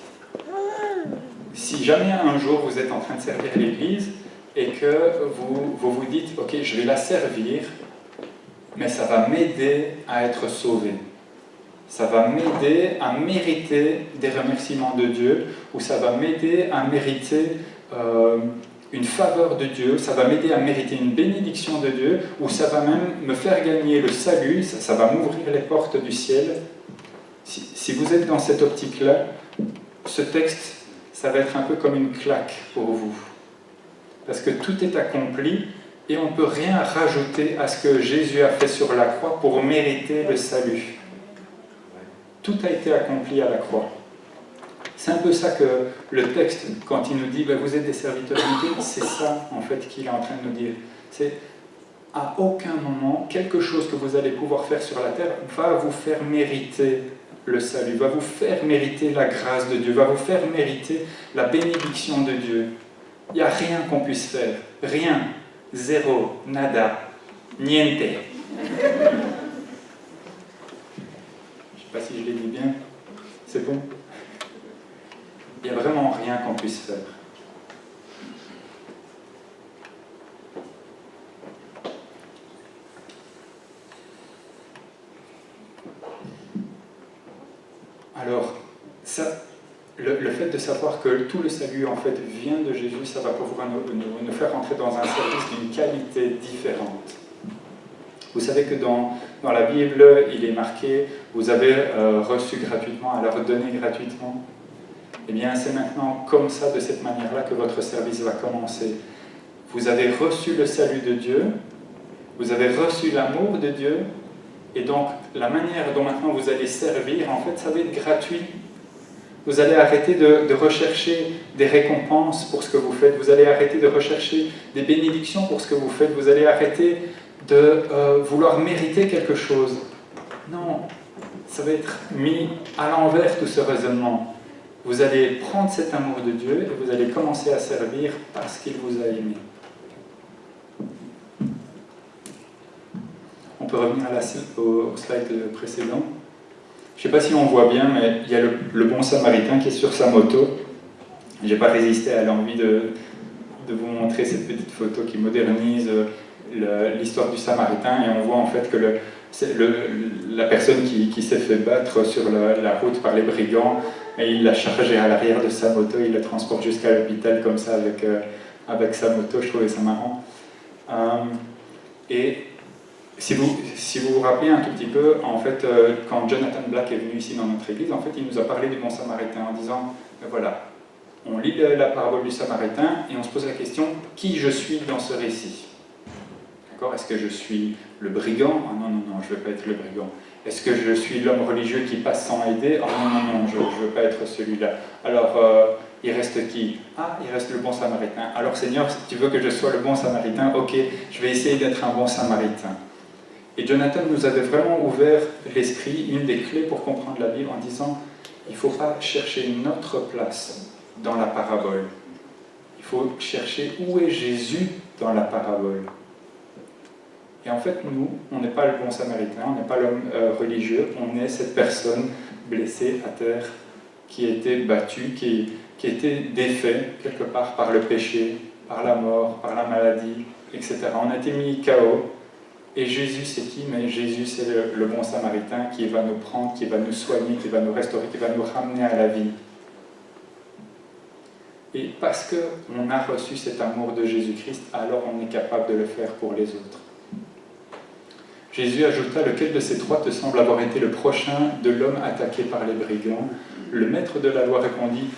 Si jamais un jour vous êtes en train de servir l'Église, et que vous dites, ok, je vais la servir, mais ça va m'aider à être sauvé. Ça va m'aider à mériter des remerciements de Dieu, ou ça va m'aider à mériter une faveur de Dieu, ça va m'aider à mériter une bénédiction de Dieu, ou ça va même me faire gagner le salut, ça va m'ouvrir les portes du ciel. Si vous êtes dans cette optique-là, ce texte, ça va être un peu comme une claque pour vous. Parce que tout est accompli et on ne peut rien rajouter à ce que Jésus a fait sur la croix pour mériter le salut. Tout a été accompli à la croix. C'est un peu ça que le texte, quand il nous dit ben, « vous êtes des serviteurs inutiles », c'est ça en fait qu'il est en train de nous dire. C'est à aucun moment, quelque chose que vous allez pouvoir faire sur la terre va vous faire mériter le salut, va vous faire mériter la grâce de Dieu, va vous faire mériter la bénédiction de Dieu. Il n'y a rien qu'on puisse faire. Rien. Zéro. Nada. Niente. Je ne sais pas si je l'ai dit bien. C'est bon? Il n'y a vraiment rien qu'on puisse faire. Alors, ça... Le fait de savoir que tout le salut en fait vient de Jésus, ça va pouvoir nous faire entrer dans un service d'une qualité différente. Vous savez que dans la Bible, il est marqué « Vous avez reçu gratuitement, alors donnez gratuitement ». Eh bien, c'est maintenant comme ça, de cette manière-là, que votre service va commencer. Vous avez reçu le salut de Dieu, vous avez reçu l'amour de Dieu, et donc la manière dont maintenant vous allez servir, en fait, ça va être gratuit. Vous allez arrêter de rechercher des récompenses pour ce que vous faites. Vous allez arrêter de rechercher des bénédictions pour ce que vous faites. Vous allez arrêter de vouloir mériter quelque chose. Non, ça va être mis à l'envers tout ce raisonnement. Vous allez prendre cet amour de Dieu et vous allez commencer à servir parce qu'il vous a aimé. peut revenir au slide précédent. Je ne sais pas si on voit bien, mais il y a le bon samaritain qui est sur sa moto. Je n'ai pas résisté à l'envie de vous montrer cette petite photo qui modernise l'histoire du samaritain, et on voit en fait que la personne qui s'est fait battre sur la route par les brigands, et il l'a chargé à l'arrière de sa moto, il la transporte jusqu'à l'hôpital comme ça avec sa moto. Je trouvais ça marrant. Et si vous vous rappelez un tout petit peu, en fait, quand Jonathan Black est venu ici dans notre église, en fait, il nous a parlé du bon samaritain en disant, voilà, on lit la parabole du samaritain et on se pose la question, qui je suis dans ce récit? D'accord? Est-ce que je suis le brigand? Ah non, non, non, je ne veux pas être le brigand. Est-ce que je suis l'homme religieux qui passe sans aider? Ah non, non, non, je ne veux pas être celui-là. Alors, il reste qui? Ah, il reste le bon samaritain. Alors Seigneur, si tu veux que je sois le bon samaritain, ok, je vais essayer d'être un bon samaritain. Et Jonathan nous avait vraiment ouvert l'esprit, une des clés pour comprendre la Bible, en disant, il ne faut pas chercher notre place dans la parabole. Il faut chercher où est Jésus dans la parabole. Et en fait, nous, on n'est pas le bon samaritain, on n'est pas l'homme religieux, on est cette personne blessée à terre, qui a été battue, qui a été défait quelque part par le péché, par la mort, par la maladie, etc. On a été mis KO. Et Jésus, c'est qui? Mais Jésus, c'est le bon samaritain qui va nous prendre, qui va nous soigner, qui va nous restaurer, qui va nous ramener à la vie. Et parce qu'on a reçu cet amour de Jésus-Christ, alors on est capable de le faire pour les autres. Jésus ajouta, lequel de ces trois te semble avoir été le prochain de l'homme attaqué par les brigands? Le maître de la loi répondit,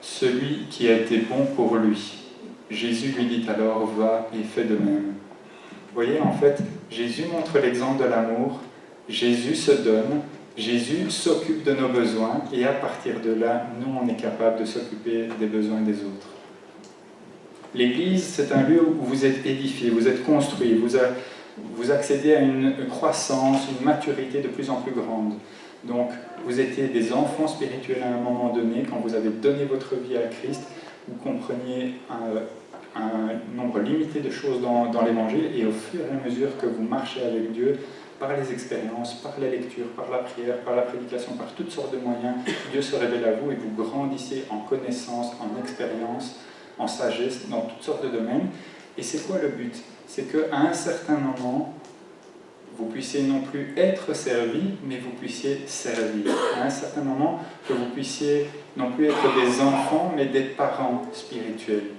celui qui a été bon pour lui. Jésus lui dit alors, va et fais de même. Vous voyez, en fait, Jésus montre l'exemple de l'amour, Jésus se donne, Jésus s'occupe de nos besoins, et à partir de là, nous, on est capable de s'occuper des besoins des autres. L'Église, c'est un lieu où vous êtes édifiés, vous êtes construits, vous accédez à une croissance, une maturité de plus en plus grande. Donc, vous étiez des enfants spirituels à un moment donné, quand vous avez donné votre vie à Christ, vous compreniez un nombre limité de choses dans l'Évangile, et au fur et à mesure que vous marchez avec Dieu, par les expériences, par la lecture, par la prière, par la prédication, par toutes sortes de moyens, Dieu se révèle à vous et vous grandissez en connaissance, en expérience, en sagesse, dans toutes sortes de domaines. Et c'est quoi le but? C'est qu'à un certain moment, vous puissiez non plus être servi, mais vous puissiez servir. À un certain moment, que vous puissiez non plus être des enfants, mais des parents spirituels.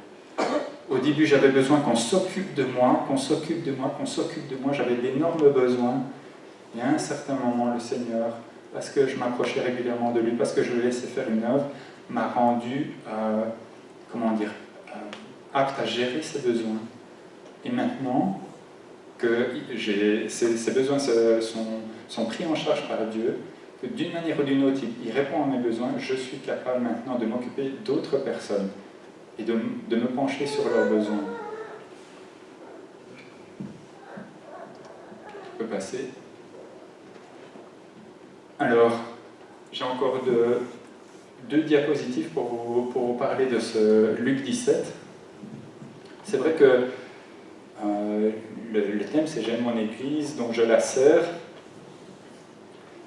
Au début, j'avais besoin qu'on s'occupe de moi, qu'on s'occupe de moi, qu'on s'occupe de moi. J'avais d'énormes besoins. Et à un certain moment, le Seigneur, parce que je m'approchais régulièrement de lui, parce que je le laissais faire une œuvre, m'a rendu, apte à gérer ses besoins. Et maintenant que ces besoins sont pris en charge par Dieu, que d'une manière ou d'une autre, il répond à mes besoins, je suis capable maintenant de m'occuper d'autres personnes et de me pencher sur leurs besoins. Tu peux passer. Alors, j'ai encore deux diapositives pour vous parler de ce Luc 17. C'est vrai que le thème c'est « J'aime mon Église », donc je la sers.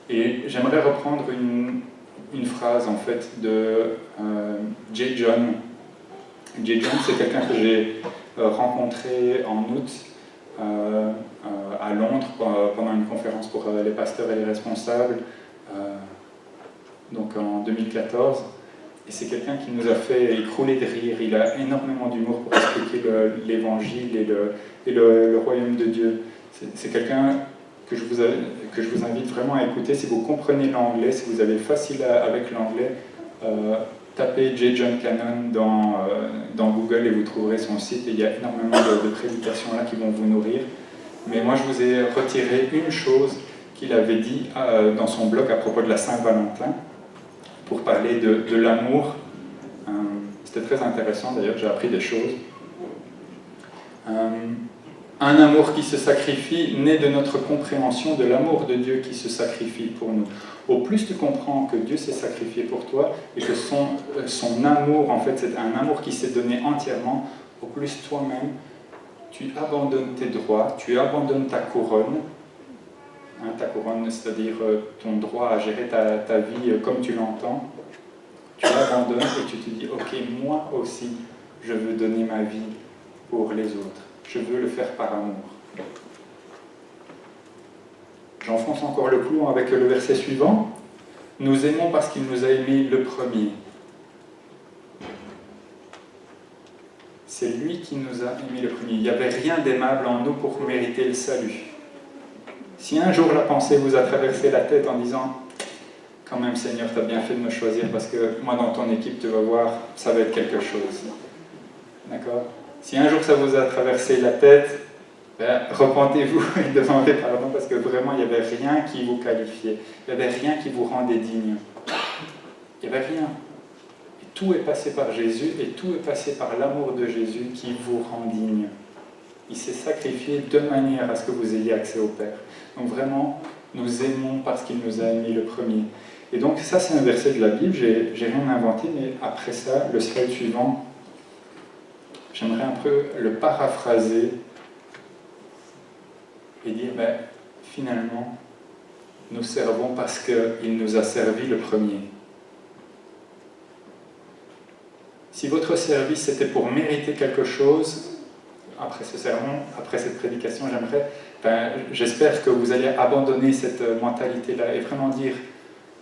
Et j'aimerais reprendre une phrase en fait de J. John. J. John, c'est quelqu'un que j'ai rencontré en août à Londres pendant une conférence pour les pasteurs et les responsables, donc en 2014. Et c'est quelqu'un qui nous a fait écrouler de rire. Il a énormément d'humour pour expliquer l'évangile et le royaume de Dieu. C'est quelqu'un que je vous invite vraiment à écouter. Si vous comprenez l'anglais, si vous avez facile avec l'anglais, tapez J. John Cannon dans Google et vous trouverez son site. Et il y a énormément de prédications là qui vont vous nourrir. Mais moi, je vous ai retiré une chose qu'il avait dit dans son blog à propos de la Saint-Valentin, pour parler de l'amour. C'était très intéressant, d'ailleurs, j'ai appris des choses. Un amour qui se sacrifie naît de notre compréhension de l'amour de Dieu qui se sacrifie pour nous. Au plus tu comprends que Dieu s'est sacrifié pour toi et que son amour, en fait, c'est un amour qui s'est donné entièrement, au plus toi-même, tu abandonnes tes droits, tu abandonnes ta couronne hein, ta couronne, c'est-à-dire ton droit à gérer ta vie comme tu l'entends, tu l'abandonnes et tu te dis, ok, moi aussi, je veux donner ma vie pour les autres. Je veux le faire par amour. J'enfonce encore le clou avec le verset suivant. Nous aimons parce qu'il nous a aimés le premier. C'est lui qui nous a aimés le premier. Il n'y avait rien d'aimable en nous pour mériter le salut. Si un jour la pensée vous a traversé la tête en disant « Quand même Seigneur, tu as bien fait de me choisir parce que moi dans ton équipe, tu vas voir, ça va être quelque chose. » D'accord ? Si un jour ça vous a traversé la tête, ben, repentez-vous et demandez pardon parce que vraiment il n'y avait rien qui vous qualifiait. Il n'y avait rien qui vous rendait digne. Il n'y avait rien. Et tout est passé par Jésus et tout est passé par l'amour de Jésus qui vous rend digne. Il s'est sacrifié de manière à ce que vous ayez accès au Père. Donc vraiment, nous aimons parce qu'il nous a aimés le premier. Et donc ça c'est un verset de la Bible, j'ai rien inventé, mais après ça, le slide suivant, j'aimerais un peu le paraphraser et dire, ben, finalement, nous servons parce qu'il nous a servi le premier. Si votre service c'était pour mériter quelque chose, après ce sermon, après cette prédication, j'espère que vous allez abandonner cette mentalité-là et vraiment dire,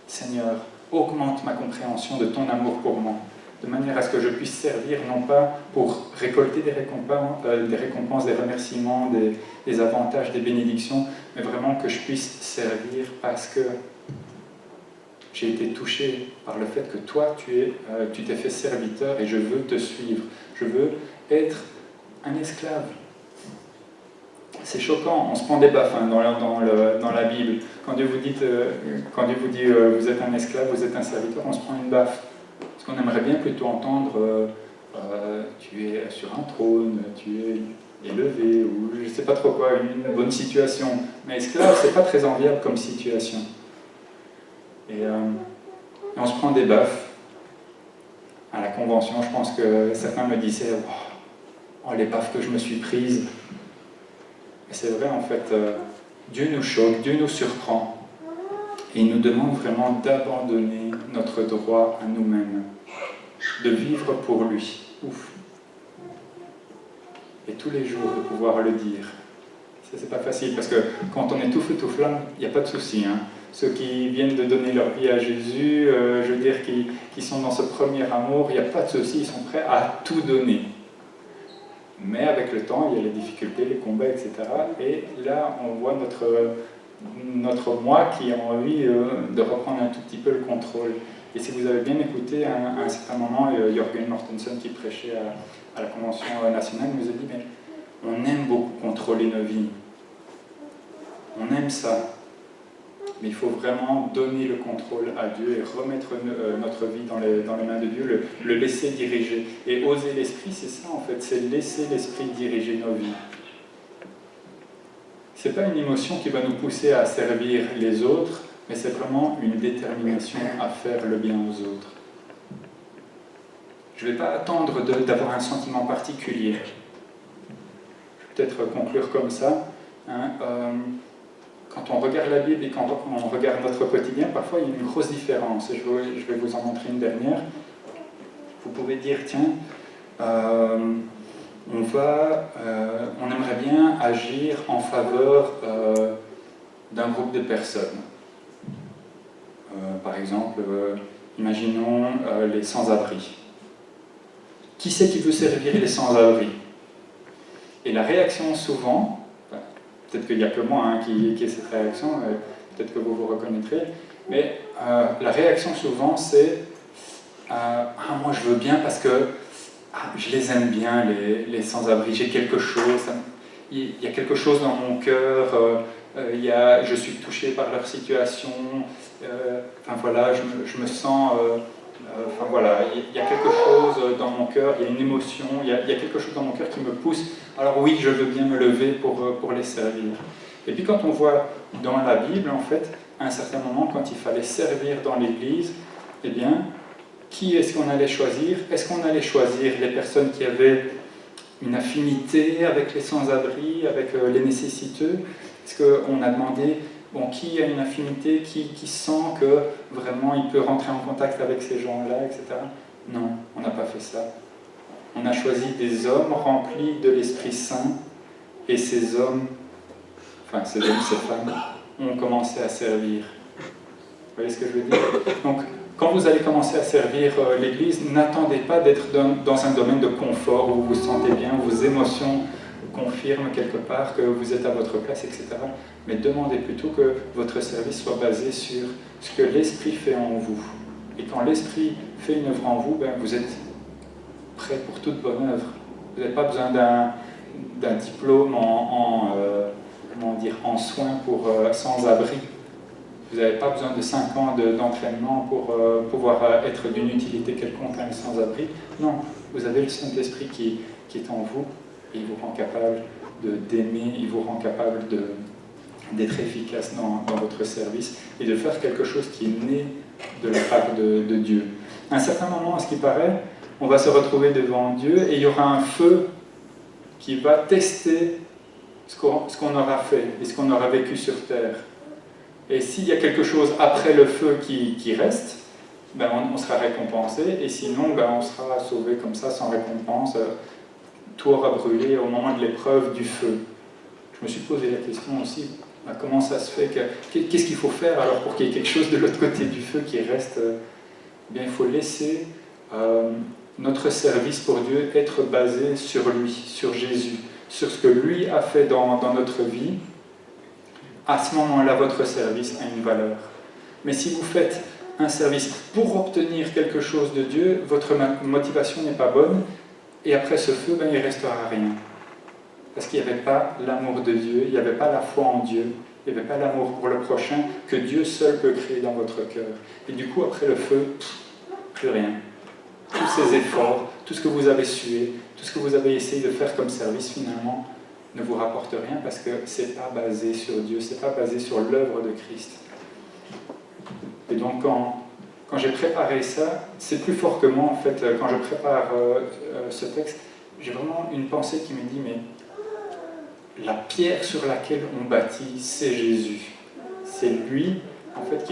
Seigneur, augmente ma compréhension de ton amour pour moi, de manière à ce que je puisse servir, non pas pour récolter des récompenses, des remerciements, des avantages, des bénédictions, mais vraiment que je puisse servir parce que j'ai été touché par le fait que toi, tu t'es fait serviteur et je veux te suivre. Je veux être un esclave. C'est choquant, on se prend des baffes dans la Bible. Quand Dieu vous dit vous êtes un esclave, vous êtes un serviteur, on se prend une baffe. Parce qu'on aimerait bien plutôt entendre tu es sur un trône, tu es élevé, ou je ne sais pas trop quoi, une bonne situation. Mais esclave, c'est pas très enviable comme situation. Et on se prend des baffes. À la convention, je pense que certains me disaient oh, les baffes que je me suis prises. Et c'est vrai, en fait, Dieu nous choque, Dieu nous surprend. Et il nous demande vraiment d'abandonner notre droit à nous-mêmes, de vivre pour lui. Ouf. Et tous les jours de pouvoir le dire. Ça, c'est pas facile, parce que quand on est tout feu, tout flamme, il n'y a pas de souci. Hein. Ceux qui viennent de donner leur vie à Jésus, je veux dire, qui sont dans ce premier amour, il n'y a pas de souci, ils sont prêts à tout donner. Mais avec le temps, il y a les difficultés, les combats, etc. Et là, on voit notre moi qui a envie de reprendre un tout petit peu le contrôle. Et si vous avez bien écouté, à un certain moment, Jürgen Mortensen, qui prêchait à la Convention nationale, nous a dit mais on aime beaucoup contrôler nos vies. On aime ça. Mais il faut vraiment donner le contrôle à Dieu et remettre notre vie dans les mains de Dieu, le laisser diriger. Et oser l'esprit, c'est ça en fait, c'est laisser l'esprit diriger nos vies. Ce n'est pas une émotion qui va nous pousser à servir les autres, mais c'est vraiment une détermination à faire le bien aux autres. Je ne vais pas attendre d'avoir un sentiment particulier. Je vais peut-être conclure comme ça. Hein, quand on regarde la Bible et quand on regarde notre quotidien, parfois il y a une grosse différence. Et je vais vous en montrer une dernière. Vous pouvez dire, tiens, on aimerait bien agir en faveur d'un groupe de personnes. Par exemple, imaginons les sans-abri. Qui c'est qui veut servir les sans-abri? Et la réaction souvent, peut-être qu'il n'y a que moi qui ai cette réaction, peut-être que vous vous reconnaîtrez, mais la réaction souvent c'est moi je veux bien parce que je les aime bien, les sans-abri, j'ai quelque chose, il y a quelque chose dans mon cœur, je suis touché par leur situation, enfin voilà, je me sens, enfin voilà, il y a quelque chose dans mon cœur, il y a une émotion, il y a quelque chose dans mon cœur qui me pousse, alors oui, je veux bien me lever pour les servir. Et puis quand on voit dans la Bible, en fait, à un certain moment, quand il fallait servir dans l'Église, eh bien, qui est-ce qu'on allait choisir? Est-ce qu'on allait choisir les personnes qui avaient une affinité avec les sans-abri, avec les nécessiteux? Est-ce qu'on a demandé, Bon, qui a une affinité, qui sent que vraiment il peut rentrer en contact avec ces gens-là, etc. Non, on n'a pas fait ça. On a choisi des hommes remplis de l'Esprit Saint, et ces hommes, ces femmes, ont commencé à servir. Vous voyez ce que je veux dire? Donc, quand vous allez commencer à servir l'Église, n'attendez pas d'être dans un domaine de confort où vous vous sentez bien, où vos émotions confirment quelque part que vous êtes à votre place, etc. Mais demandez plutôt que votre service soit basé sur ce que l'Esprit fait en vous. Et quand l'Esprit fait une œuvre en vous, vous êtes prêt pour toute bonne œuvre. Vous n'avez pas besoin d'un diplôme en soins pour sans-abri. Vous n'avez pas besoin de 5 ans d'entraînement pour pouvoir être d'une utilité quelconque à un sans-abri. Non, vous avez le Saint-Esprit qui est en vous, et il vous rend capable d'aimer, il vous rend capable d'être efficace dans votre service et de faire quelque chose qui est né de la part de Dieu. À un certain moment, à ce qui paraît, on va se retrouver devant Dieu et il y aura un feu qui va tester ce qu'on aura fait et ce qu'on aura vécu sur terre. Et s'il y a quelque chose après le feu qui reste, on sera récompensé, et sinon on sera sauvé comme ça, sans récompense. Tout aura brûlé au moment de l'épreuve du feu. Je me suis posé la question aussi, comment ça se fait, qu'est-ce qu'il faut faire alors pour qu'il y ait quelque chose de l'autre côté du feu qui reste? Il faut laisser notre service pour Dieu être basé sur lui, sur Jésus, sur ce que lui a fait dans notre vie. À ce moment-là, votre service a une valeur. Mais si vous faites un service pour obtenir quelque chose de Dieu, votre motivation n'est pas bonne, et après ce feu, il ne restera rien. Parce qu'il n'y avait pas l'amour de Dieu, il n'y avait pas la foi en Dieu, il n'y avait pas l'amour pour le prochain que Dieu seul peut créer dans votre cœur. Et du coup, après le feu, plus rien. Tous ces efforts, tout ce que vous avez sué, tout ce que vous avez essayé de faire comme service, finalement, ne vous rapporte rien parce que ce n'est pas basé sur Dieu, ce n'est pas basé sur l'œuvre de Christ. Et donc, quand j'ai préparé ça, c'est plus fort que moi, en fait, quand je prépare ce texte, j'ai vraiment une pensée qui me dit, mais la pierre sur laquelle on bâtit, c'est Jésus. C'est lui, en fait,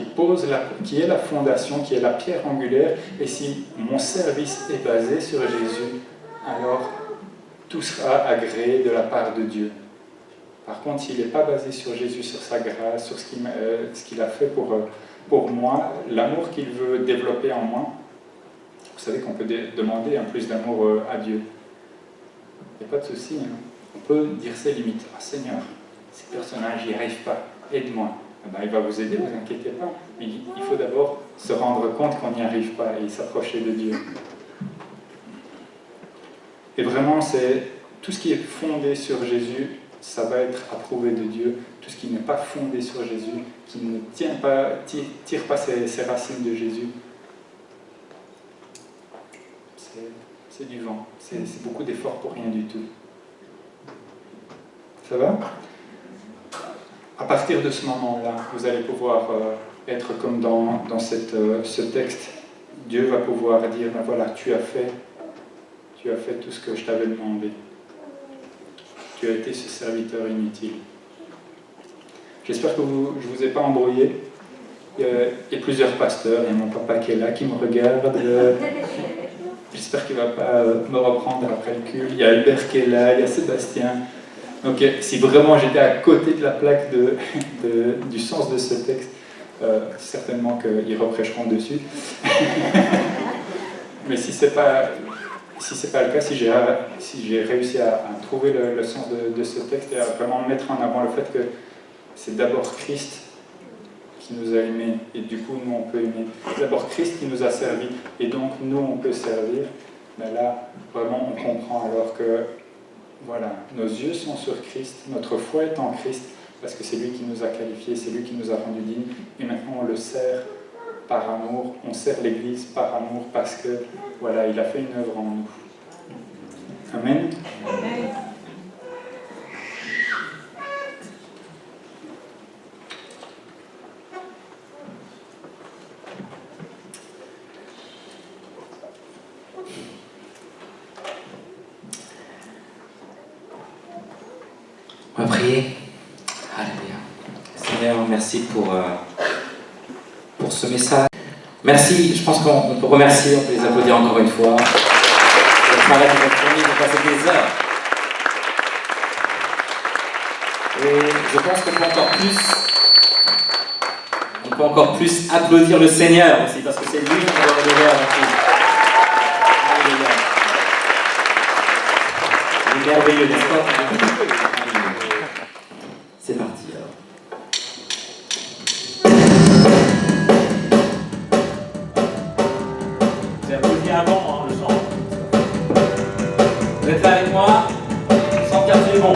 qui est la fondation, qui est la pierre angulaire, et si mon service est basé sur Jésus, alors tout sera agréé de la part de Dieu. Par contre, s'il n'est pas basé sur Jésus, sur sa grâce, sur ce qu'il a fait pour moi, l'amour qu'il veut développer en moi, vous savez qu'on peut demander un plus d'amour à Dieu. Il n'y a pas de souci. On peut dire ses limites. Ah, Seigneur, ces personnages n'y arrivent pas, aide-moi. Il va vous aider, ne vous inquiétez pas. Mais il faut d'abord se rendre compte qu'on n'y arrive pas et s'approcher de Dieu. Et vraiment, c'est tout ce qui est fondé sur Jésus, ça va être approuvé de Dieu. Tout ce qui n'est pas fondé sur Jésus, qui ne tire pas ses racines de Jésus, c'est du vent. C'est beaucoup d'efforts pour rien du tout. Ça va? À partir de ce moment-là, vous allez pouvoir être comme dans ce texte. Dieu va pouvoir dire, voilà, tu as fait tout ce que je t'avais demandé. Tu as été ce serviteur inutile. J'espère que je ne vous ai pas embrouillé. Il y a plusieurs pasteurs, il y a mon papa qui est là, qui me regarde. J'espère qu'il ne va pas me reprendre après le culte. Il y a Albert qui est là, il y a Sébastien. Donc si vraiment j'étais à côté de la plaque du sens de ce texte, certainement qu'ils reprêcheront dessus. Mais si c'est pas le cas, si j'ai réussi à trouver le sens de ce texte et à vraiment mettre en avant le fait que c'est d'abord Christ qui nous a aimés, et du coup nous on peut aimer. C'est d'abord Christ qui nous a servi, et donc nous on peut servir. Mais là, vraiment on comprend alors que voilà, nos yeux sont sur Christ, notre foi est en Christ, parce que c'est lui qui nous a qualifiés, c'est lui qui nous a rendus dignes, et maintenant on le sert par amour, on sert l'Église par amour, parce que voilà, il a fait une œuvre en nous. Amen. Amen. On va prier. Alléluia. Seigneur, merci pour ce message. Merci, je pense qu'on peut remercier, on peut les applaudir encore une fois. Le travail de votre famille, de passer des heures. Et je pense qu'on peut encore plus applaudir le Seigneur aussi, parce que c'est lui qui doit relever avant tout. Alléluia. Il est merveilleux, n'est-ce pas? C'est parti alors. J'ai applaudi avant le chant. Vous êtes là avec moi? Sans quartier bon.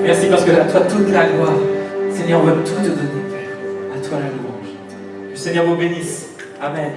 Merci parce que à toi toute la gloire. Seigneur, on veut tout te donner, Père. À toi la louange. Que le Seigneur vous bénisse. Amen.